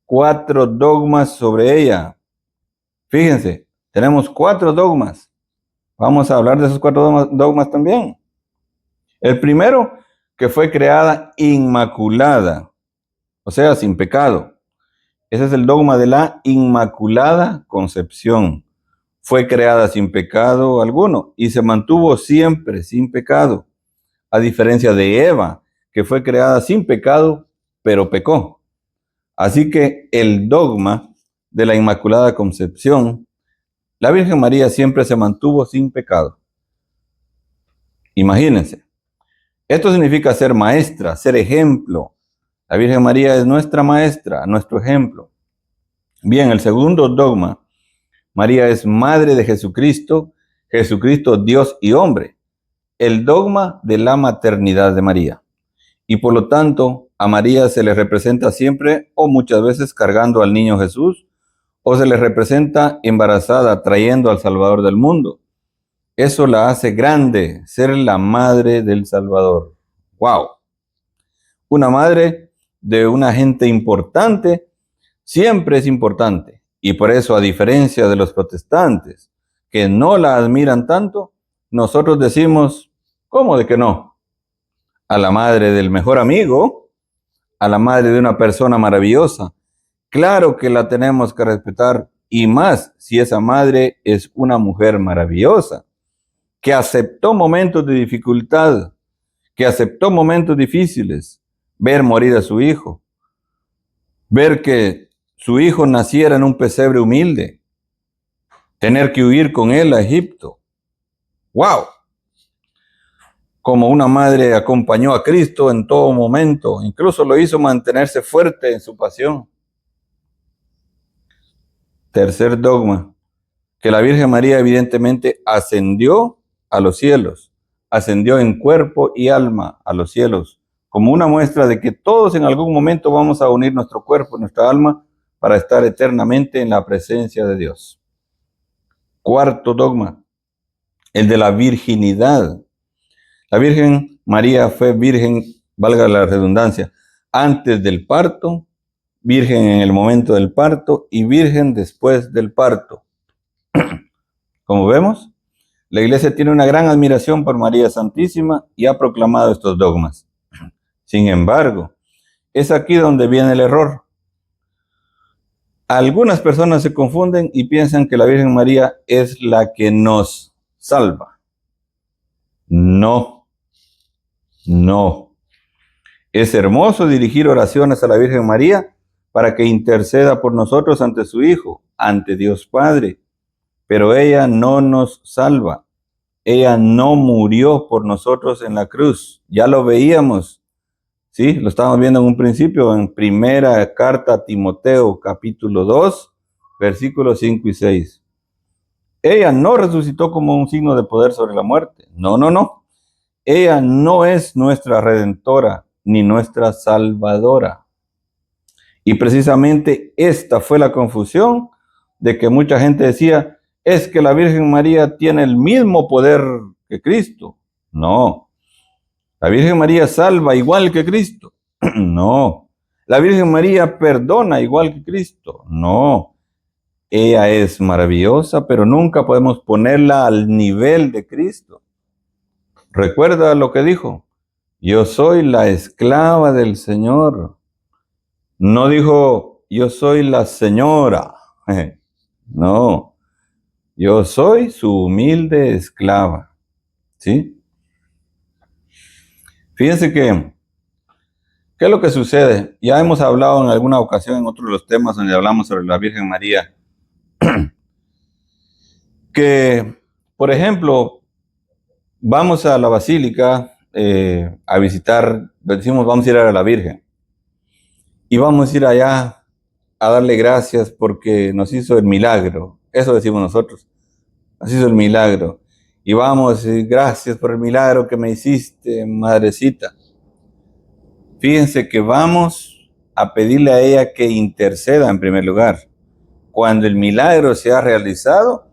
4 dogmas sobre ella. Fíjense, tenemos 4 dogmas. Vamos a hablar de esos 4 dogmas también. El primero, que fue creada inmaculada, o sea, sin pecado. Ese es el dogma de la Inmaculada Concepción. Fue creada sin pecado alguno y se mantuvo siempre sin pecado, a diferencia de Eva, que fue creada sin pecado, pero pecó. Así que el dogma de la Inmaculada Concepción, la Virgen María siempre se mantuvo sin pecado. Imagínense. Esto significa ser maestra, ser ejemplo. La Virgen María es nuestra maestra, nuestro ejemplo. Bien, el segundo dogma, María es madre de Jesucristo, Jesucristo Dios y hombre. El dogma de la maternidad de María. Y por lo tanto, a María se le representa siempre o muchas veces cargando al niño Jesús, o se le representa embarazada trayendo al Salvador del mundo. Eso la hace grande, ser la madre del Salvador. ¡Wow! Una madre de una gente importante siempre es importante. Y por eso, a diferencia de los protestantes, que no la admiran tanto, nosotros decimos, ¿cómo de que no? A la madre del mejor amigo, a la madre de una persona maravillosa. Claro que la tenemos que respetar, y más si esa madre es una mujer maravillosa, que aceptó momentos de dificultad, que aceptó momentos difíciles, ver morir a su hijo, ver que su hijo naciera en un pesebre humilde, tener que huir con él a Egipto. ¡Wow! Como una madre acompañó a Cristo en todo momento, incluso lo hizo mantenerse fuerte en su pasión. Tercer dogma, que la Virgen María evidentemente ascendió a los cielos, ascendió en cuerpo y alma a los cielos, como una muestra de que todos en algún momento vamos a unir nuestro cuerpo, nuestra alma, para estar eternamente en la presencia de Dios. Cuarto dogma, el de la virginidad. La Virgen María fue virgen, valga la redundancia, antes del parto, virgen en el momento del parto y virgen después del parto. Como vemos, la Iglesia tiene una gran admiración por María Santísima y ha proclamado estos dogmas. Sin embargo, es aquí donde viene el error. Algunas personas se confunden y piensan que la Virgen María es la que nos salva. No, no. Es hermoso dirigir oraciones a la Virgen María para que interceda por nosotros ante su Hijo, ante Dios Padre. Pero ella no nos salva. Ella no murió por nosotros en la cruz. Ya lo veíamos. Sí, lo estábamos viendo en un principio en primera carta a Timoteo, capítulo 2, versículos 5 y 6. Ella no resucitó como un signo de poder sobre la muerte. No, no, no. Ella no es nuestra redentora ni nuestra salvadora. Y precisamente esta fue la confusión de que mucha gente decía, es que la Virgen María tiene el mismo poder que Cristo. No. La Virgen María salva igual que Cristo. No. La Virgen María perdona igual que Cristo. No. Ella es maravillosa, pero nunca podemos ponerla al nivel de Cristo. Recuerda lo que dijo. Yo soy la esclava del Señor. No dijo, yo soy la señora. No. Yo soy su humilde esclava. ¿Sí? Fíjense que, ¿qué es lo que sucede? Ya hemos hablado en alguna ocasión en otros de los temas donde hablamos sobre la Virgen María. Que, por ejemplo, vamos a la basílica a visitar, decimos vamos a ir a la Virgen. Y vamos a ir allá a darle gracias porque nos hizo el milagro. Eso decimos nosotros. Nos hizo el milagro. Y vamos, gracias por el milagro que me hiciste, madrecita. Fíjense que vamos a pedirle a ella que interceda en primer lugar. Cuando el milagro se ha realizado,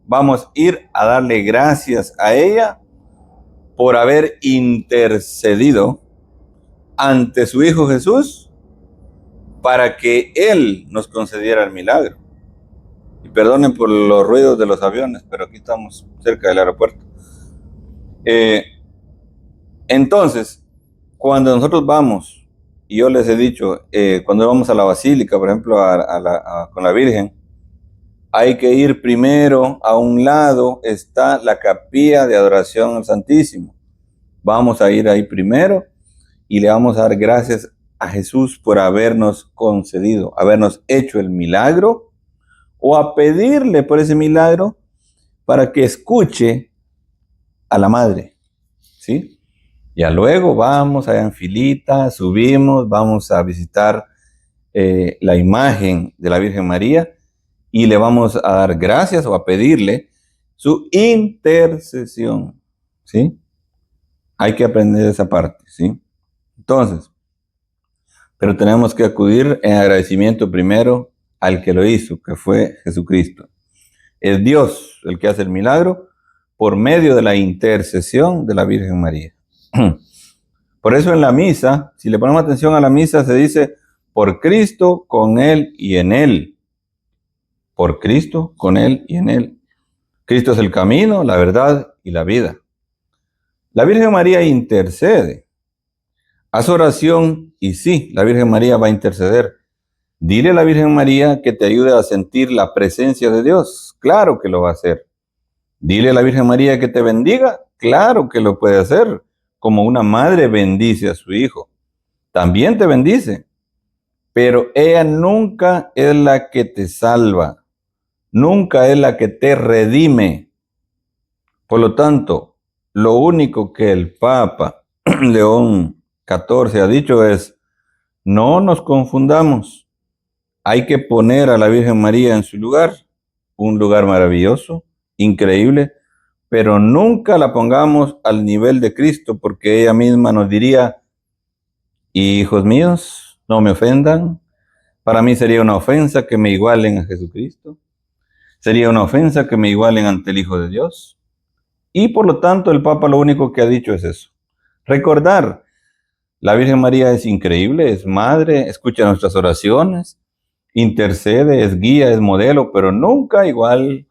vamos a ir a darle gracias a ella por haber intercedido ante su Hijo Jesús para que Él nos concediera el milagro. Y perdonen por los ruidos de los aviones, pero aquí estamos cerca del aeropuerto. Entonces, cuando nosotros vamos, y yo les he dicho, cuando vamos a la basílica, por ejemplo, con la Virgen, hay que ir primero, a un lado está la capilla de adoración al Santísimo. Vamos a ir ahí primero y le vamos a dar gracias a Jesús por habernos concedido, habernos hecho el milagro, o a pedirle por ese milagro para que escuche a la madre, ¿sí? Ya luego vamos allá en filita, subimos, vamos a visitar la imagen de la Virgen María y le vamos a dar gracias o a pedirle su intercesión, ¿sí? Hay que aprender esa parte, ¿sí? Entonces, pero tenemos que acudir en agradecimiento primero al que lo hizo, que fue Jesucristo. Es Dios el que hace el milagro por medio de la intercesión de la Virgen María. Por eso en la misa, si le ponemos atención a la misa, se dice por Cristo, con Él y en Él. Por Cristo, con Él y en Él. Cristo es el camino, la verdad y la vida. La Virgen María intercede. Haz oración y sí, la Virgen María va a interceder. Dile a la Virgen María que te ayude a sentir la presencia de Dios. Claro que lo va a hacer. Dile a la Virgen María que te bendiga. Claro que lo puede hacer. Como una madre bendice a su hijo. También te bendice. Pero ella nunca es la que te salva. Nunca es la que te redime. Por lo tanto, lo único que el Papa León XIV ha dicho es, no nos confundamos. Hay que poner a la Virgen María en su lugar, un lugar maravilloso, increíble, pero nunca la pongamos al nivel de Cristo, porque ella misma nos diría, hijos míos, no me ofendan. Para mí sería una ofensa que me igualen a Jesucristo. Sería una ofensa que me igualen ante el Hijo de Dios. Y por lo tanto el Papa lo único que ha dicho es eso. Recordar, la Virgen María es increíble, es madre, escucha nuestras oraciones, intercede, es guía, es modelo, pero nunca igual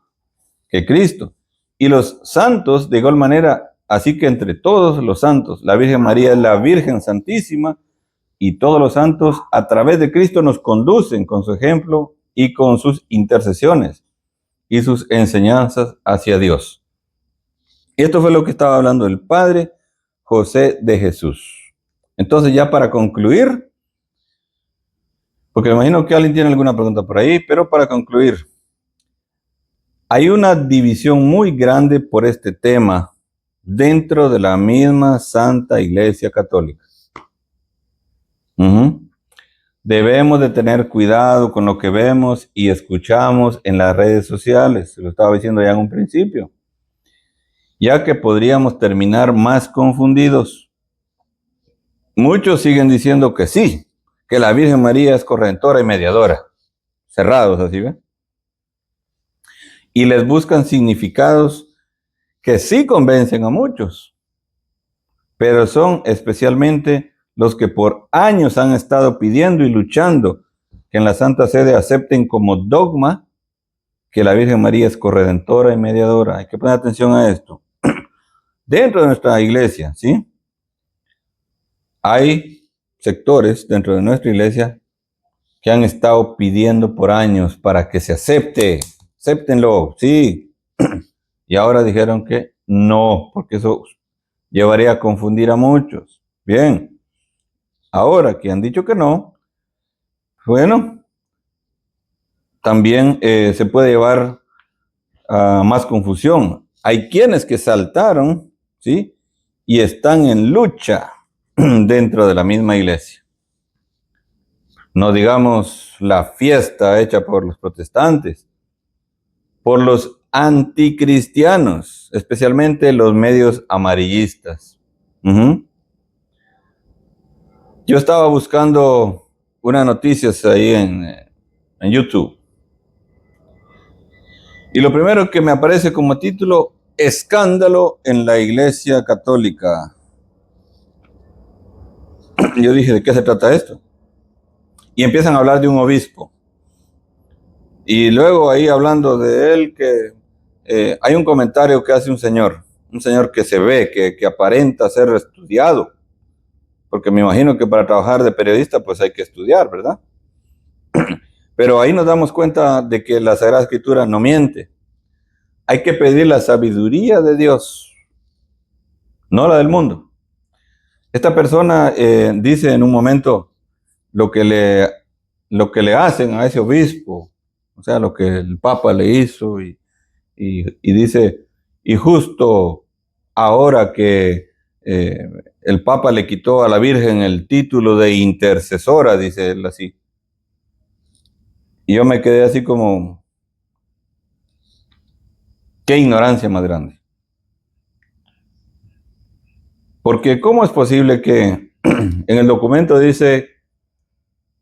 que Cristo. Y los santos, de igual manera, así que entre todos los santos, la Virgen María es la Virgen Santísima, y todos los santos a través de Cristo nos conducen con su ejemplo y con sus intercesiones y sus enseñanzas hacia Dios. Y esto fue lo que estaba hablando el Padre José de Jesús. Entonces, ya para concluir, porque me imagino que alguien tiene alguna pregunta por ahí, pero para concluir, hay una división muy grande por este tema dentro de la misma Santa Iglesia Católica. Debemos de tener cuidado con lo que vemos y escuchamos en las redes sociales, se lo estaba diciendo ya en un principio, ya que podríamos terminar más confundidos. Muchos siguen diciendo que sí, que la Virgen María es corredentora y mediadora, cerrados así, ¿ven? Y les buscan significados que sí convencen a muchos, pero son especialmente los que por años han estado pidiendo y luchando que en la Santa Sede acepten como dogma que la Virgen María es corredentora y mediadora. Hay que poner atención a esto. Dentro de nuestra iglesia, ¿sí? Hay sectores dentro de nuestra iglesia que han estado pidiendo por años para que se acepte. Acéptenlo, sí. Y ahora dijeron que no, porque eso llevaría a confundir a muchos. Bien. Ahora que han dicho que no, bueno, también se puede llevar a más confusión. Hay quienes que saltaron, ¿sí? Y están en lucha dentro de la misma iglesia. No digamos la fiesta hecha por los protestantes, por los anticristianos, especialmente los medios amarillistas. Yo estaba buscando unas noticias ahí en YouTube. Y lo primero que me aparece como título, escándalo en la Iglesia Católica. Yo dije, ¿de qué se trata esto? Y empiezan a hablar de un obispo. Y luego ahí hablando de él, que hay un comentario que hace un señor que se ve, que aparenta ser estudiado. Porque me imagino que para trabajar de periodista pues hay que estudiar, ¿verdad? Pero ahí nos damos cuenta de que la Sagrada Escritura no miente. Hay que pedir la sabiduría de Dios, no la del mundo. Esta persona dice en un momento lo que le hacen a ese obispo, o sea, lo que el Papa le hizo, y dice, y justo ahora que el Papa le quitó a la Virgen el título de intercesora, dice él así. Y yo me quedé así como, qué ignorancia más grande. Porque ¿cómo es posible que en el documento dice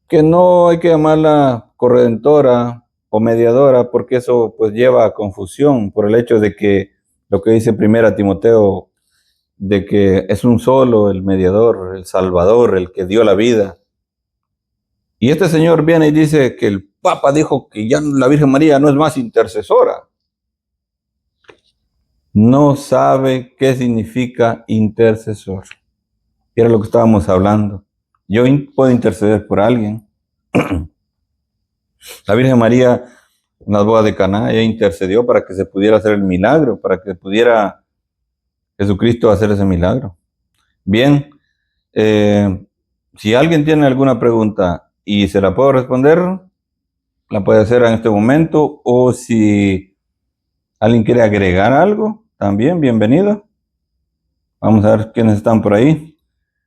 que no hay que llamarla corredentora o mediadora, porque eso pues lleva a confusión por el hecho de que lo que dice primera Timoteo, de que es un solo el mediador, el Salvador, el que dio la vida? Y este señor viene y dice que el Papa dijo que ya la Virgen María no es más intercesora. No sabe qué significa intercesor. Era lo que estábamos hablando. Yo puedo interceder por alguien. La Virgen María en las bodas de Caná, ella intercedió para que se pudiera hacer el milagro, para que pudiera Jesucristo hacer ese milagro. Bien, si alguien tiene alguna pregunta y se la puedo responder, la puede hacer en este momento, o si alguien quiere agregar algo, también bienvenido. Vamos a ver quiénes están por ahí.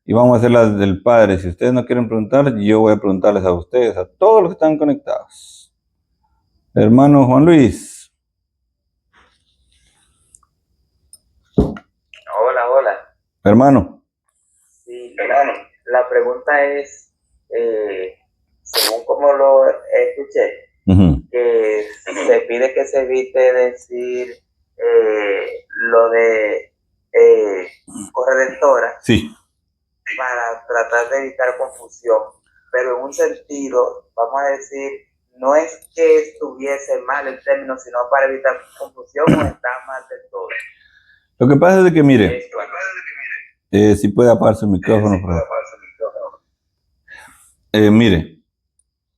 Y vamos a hacer las del Padre. Si ustedes no quieren preguntar, yo voy a preguntarles a ustedes, a todos los que están conectados. Hermano Juan Luis. Hola, hola. Hermano. Sí, la pregunta es, según como lo escuché, que se pide que se evite decir lo de corredentora, Sí. para tratar de evitar confusión, pero en un sentido, vamos a decir, no es que estuviese mal el término, sino para evitar confusión, o está mal de todo. Lo que pasa es que, mire, si puede apagar su micrófono, por favor. Mire,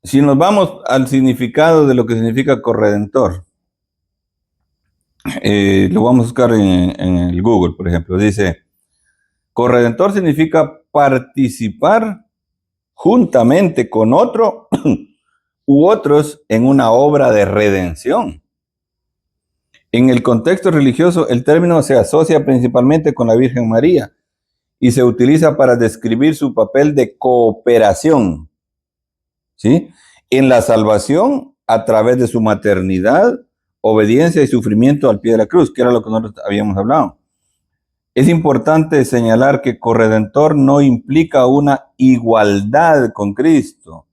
si nos vamos al significado de lo que significa corredentor, lo vamos a buscar en el Google, por ejemplo. Dice, corredentor significa participar juntamente con otro u otros en una obra de redención. En el contexto religioso, el término se asocia principalmente con la Virgen María y se utiliza para describir su papel de cooperación, ¿sí?, en la salvación a través de su maternidad, obediencia y sufrimiento al pie de la cruz, que era lo que nosotros habíamos hablado. Es importante señalar que corredentor no implica una igualdad con Cristo,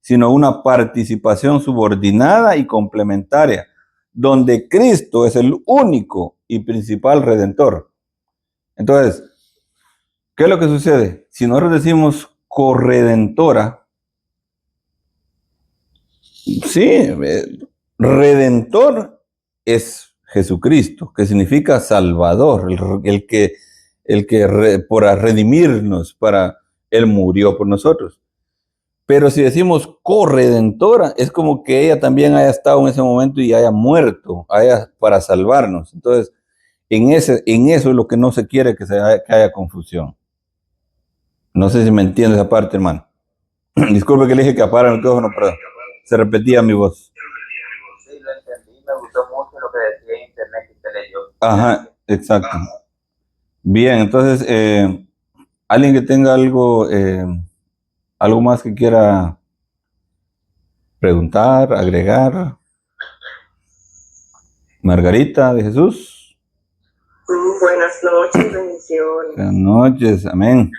sino una participación subordinada y complementaria, donde Cristo es el único y principal redentor. Entonces, ¿qué es lo que sucede? Si nosotros decimos corredentora, sí, redentor es Jesucristo, que significa Salvador, el que para redimirnos, Él murió por nosotros. Pero si decimos corredentora, es como que ella también haya estado en ese momento y haya muerto, para salvarnos. Entonces, en eso es lo que no se quiere, que haya confusión. No sé si me entiende esa parte, hermano. Disculpe que le dije que apagara el micrófono, pero se repetía mi voz. Sí, lo entendí, me gustó mucho lo que decía en internet que usted leyó. Ajá, exacto. Bien, entonces, alguien que tenga algo más que quiera preguntar, agregar. Margarita de Jesús. Buenas noches, bendiciones. Buenas noches, amén.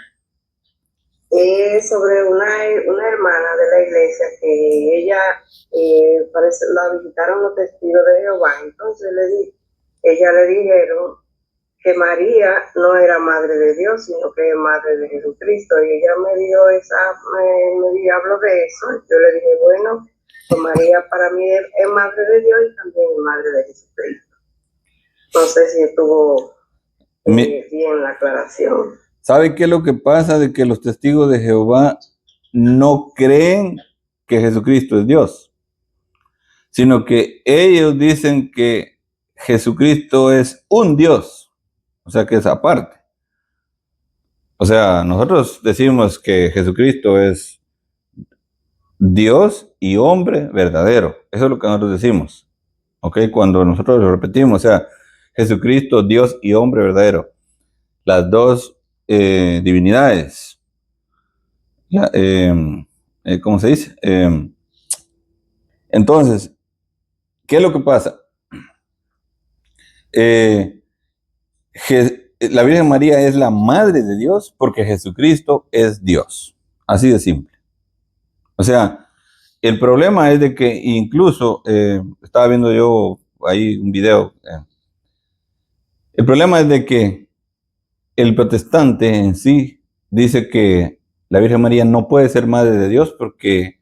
Sobre una hermana de la iglesia que ella parece la visitaron los testigos de Jehová. Entonces ella le dijeron que María no era madre de Dios, sino que es madre de Jesucristo. Y ella me habló de eso. Yo le dije, bueno, pues María para mí es madre de Dios y también es madre de Jesucristo. No sé si estuvo bien la aclaración. ¿Sabe qué es lo que pasa? De que los testigos de Jehová no creen que Jesucristo es Dios, sino que ellos dicen que Jesucristo es un Dios, o sea que es aparte. O sea, nosotros decimos que Jesucristo es Dios y hombre verdadero. Eso es lo que nosotros decimos. ¿Ok? Cuando nosotros lo repetimos, o sea, Jesucristo, Dios y hombre verdadero. Las dos divinidades. Ya, ¿cómo se dice? Entonces, ¿qué es lo que pasa? La Virgen María es la madre de Dios porque Jesucristo es Dios. Así de simple. O sea, el problema es de que incluso, estaba viendo yo ahí un video, el problema es de que el protestante en sí dice que la Virgen María no puede ser madre de Dios porque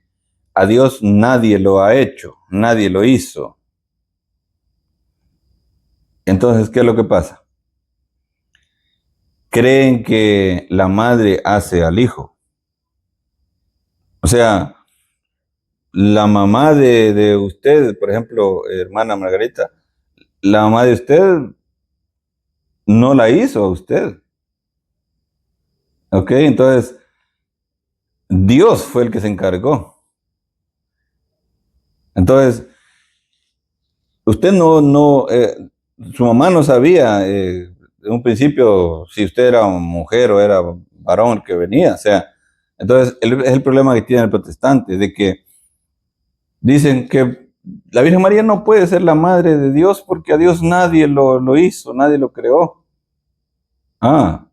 a Dios nadie lo ha hecho, nadie lo hizo. Entonces, ¿qué es lo que pasa? Creen que la madre hace al hijo. O sea, la mamá de usted, por ejemplo, hermana Margarita, la mamá de usted no la hizo a usted. ¿Ok? Entonces, Dios fue el que se encargó. Entonces, usted su mamá no sabía en un principio si usted era mujer o era varón el que venía. O sea, entonces, es el problema que tiene el protestante, de que dicen que la Virgen María no puede ser la madre de Dios porque a Dios nadie lo hizo, nadie lo creó. Ah,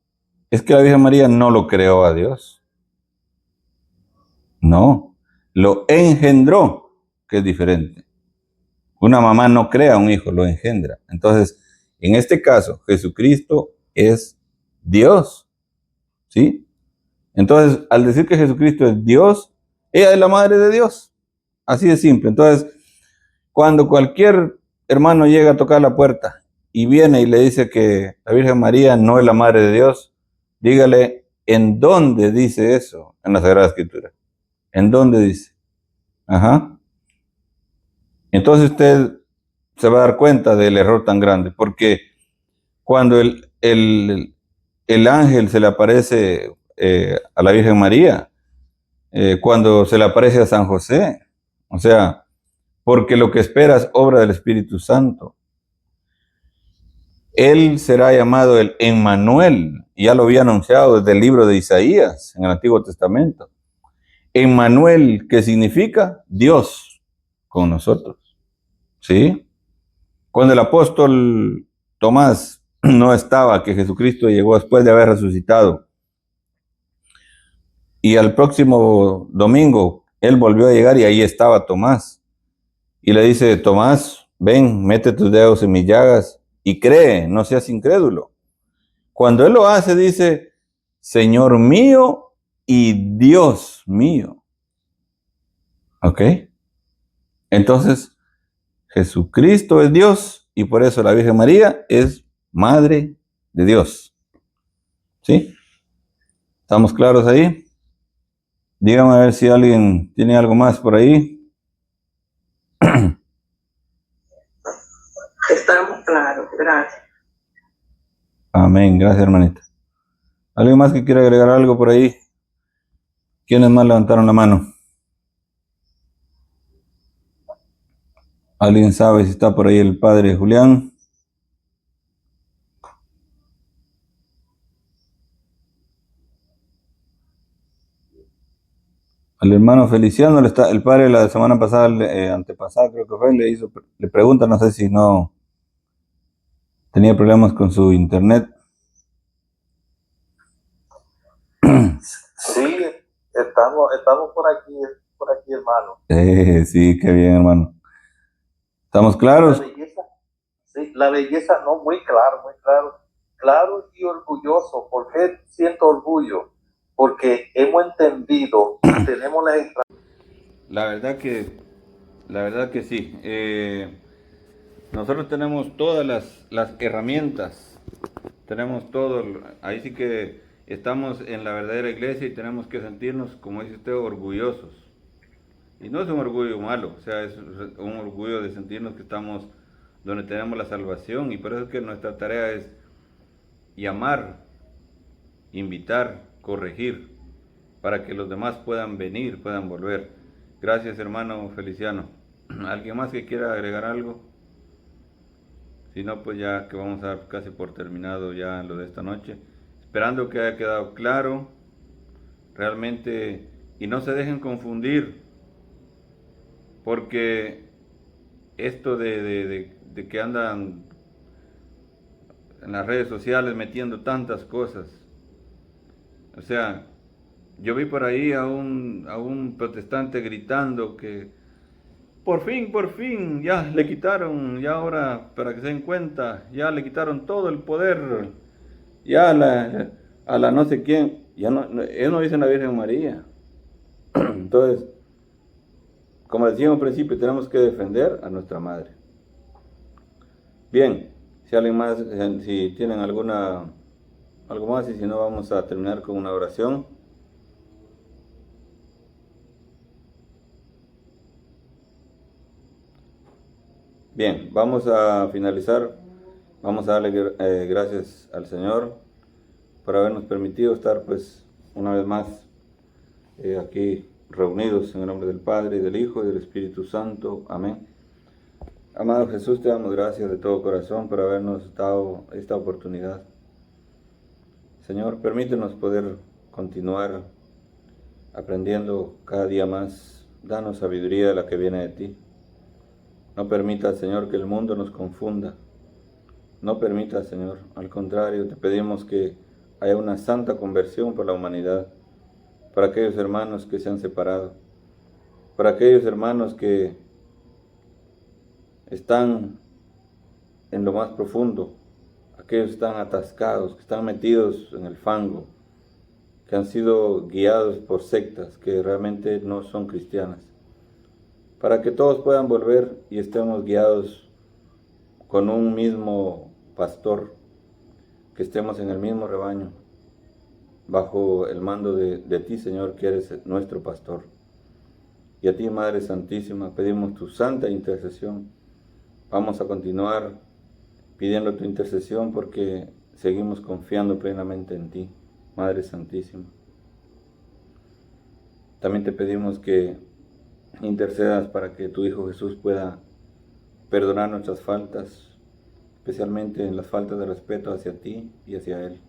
es que la Virgen María no lo creó a Dios. No, lo engendró, que es diferente. Una mamá no crea a un hijo, lo engendra. Entonces, en este caso, Jesucristo es Dios, ¿sí? Entonces, al decir que Jesucristo es Dios, ella es la madre de Dios. Así de simple. Entonces, cuando cualquier hermano llega a tocar la puerta y viene y le dice que la Virgen María no es la madre de Dios, dígale, ¿en dónde dice eso en la Sagrada Escritura? ¿En dónde dice? Ajá. Entonces usted se va a dar cuenta del error tan grande, porque cuando el ángel se le aparece a la Virgen María, cuando se le aparece a San José, o sea, porque lo que espera es obra del Espíritu Santo. Él será llamado el Emmanuel, ya lo había anunciado desde el libro de Isaías en el Antiguo Testamento. Emmanuel, ¿qué significa? Dios con nosotros, ¿sí? Cuando el apóstol Tomás no estaba, que Jesucristo llegó después de haber resucitado, y al próximo domingo él volvió a llegar y ahí estaba Tomás. Y le dice, Tomás, ven, mete tus dedos en mis llagas y cree, no seas incrédulo. Cuando él lo hace, dice, Señor mío y Dios mío. ¿Ok? Entonces, Jesucristo es Dios y por eso la Virgen María es Madre de Dios. ¿Sí? ¿Estamos claros ahí? Dígame a ver si alguien tiene algo más por ahí. Estamos claros, gracias. Amén, gracias hermanita. ¿Alguien más que quiera agregar algo por ahí? ¿Quiénes más levantaron la mano? ¿Alguien sabe si está por ahí el padre Julián? Al hermano Feliciano, el padre la semana pasada, antepasada creo que fue, le pregunta, no sé si no tenía problemas con su internet. Sí, estamos por aquí, hermano. Sí, qué bien, hermano. ¿Estamos claros? La belleza, sí, la belleza, no, muy claro, claro y orgulloso. ¿Por qué siento orgullo? Porque hemos entendido, tenemos La verdad que sí. Nosotros tenemos todas las herramientas, tenemos todo, ahí sí que estamos en la verdadera iglesia y tenemos que sentirnos, como dice usted, orgullosos. Y no es un orgullo malo, o sea, es un orgullo de sentirnos que estamos donde tenemos la salvación y por eso es que nuestra tarea es llamar invitar, corregir, para que los demás puedan venir, puedan volver. Gracias, hermano Feliciano. ¿Alguien más que quiera agregar algo? Si no, pues ya que vamos a dar casi por terminado ya lo de esta noche. Esperando que haya quedado claro realmente, y no se dejen confundir, porque esto de que andan en las redes sociales metiendo tantas cosas, o sea, yo vi por ahí a un protestante gritando que por fin, ya le quitaron, ya ahora, para que se den cuenta, ya le quitaron todo el poder, ya a la no sé quién, ya ellos no dicen la Virgen María. Entonces, como decía al principio, tenemos que defender a nuestra madre. Bien, si alguien más, si tienen algo más, y si no, vamos a terminar con una oración. Bien, vamos a finalizar. Vamos a darle gracias al Señor por habernos permitido estar pues una vez más aquí reunidos en el nombre del Padre, y del Hijo, y del Espíritu Santo. Amén. Amado Jesús, te damos gracias de todo corazón por habernos dado esta oportunidad. Señor, permítenos poder continuar aprendiendo cada día más. Danos sabiduría de la que viene de ti. No permita, Señor, que el mundo nos confunda. No permita, Señor, al contrario, te pedimos que haya una santa conversión por la humanidad, para aquellos hermanos que se han separado, para aquellos hermanos que están en lo más profundo, aquellos que están atascados, que están metidos en el fango, que han sido guiados por sectas que realmente no son cristianas, para que todos puedan volver y estemos guiados con un mismo pastor, que estemos en el mismo rebaño, bajo el mando de ti, Señor, que eres nuestro pastor. Y a ti, Madre Santísima, pedimos tu santa intercesión. Vamos a continuar pidiendo tu intercesión porque seguimos confiando plenamente en ti, Madre Santísima. También te pedimos que intercedas para que tu Hijo Jesús pueda perdonar nuestras faltas, especialmente en las faltas de respeto hacia ti y hacia Él.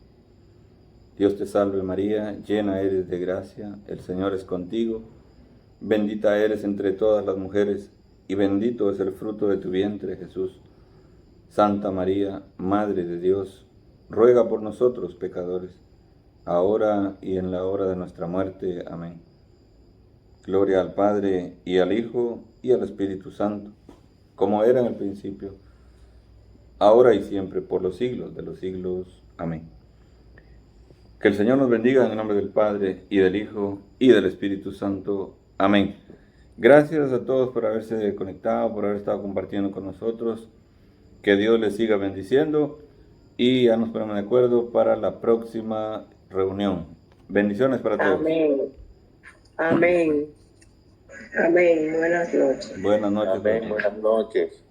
Dios te salve María, llena eres de gracia, el Señor es contigo, bendita eres entre todas las mujeres, y bendito es el fruto de tu vientre, Jesús. Santa María, Madre de Dios, ruega por nosotros pecadores, ahora y en la hora de nuestra muerte. Amén. Gloria al Padre, y al Hijo, y al Espíritu Santo, como era en el principio, ahora y siempre, por los siglos de los siglos. Amén. Que el Señor nos bendiga en el nombre del Padre, y del Hijo, y del Espíritu Santo. Amén. Gracias a todos por haberse conectado, por haber estado compartiendo con nosotros. Que Dios les siga bendiciendo, y ya nos ponemos de acuerdo para la próxima reunión. Bendiciones para todos. Amén. Amén. Amén. Buenas noches. Buenas noches. Amén, buenas noches.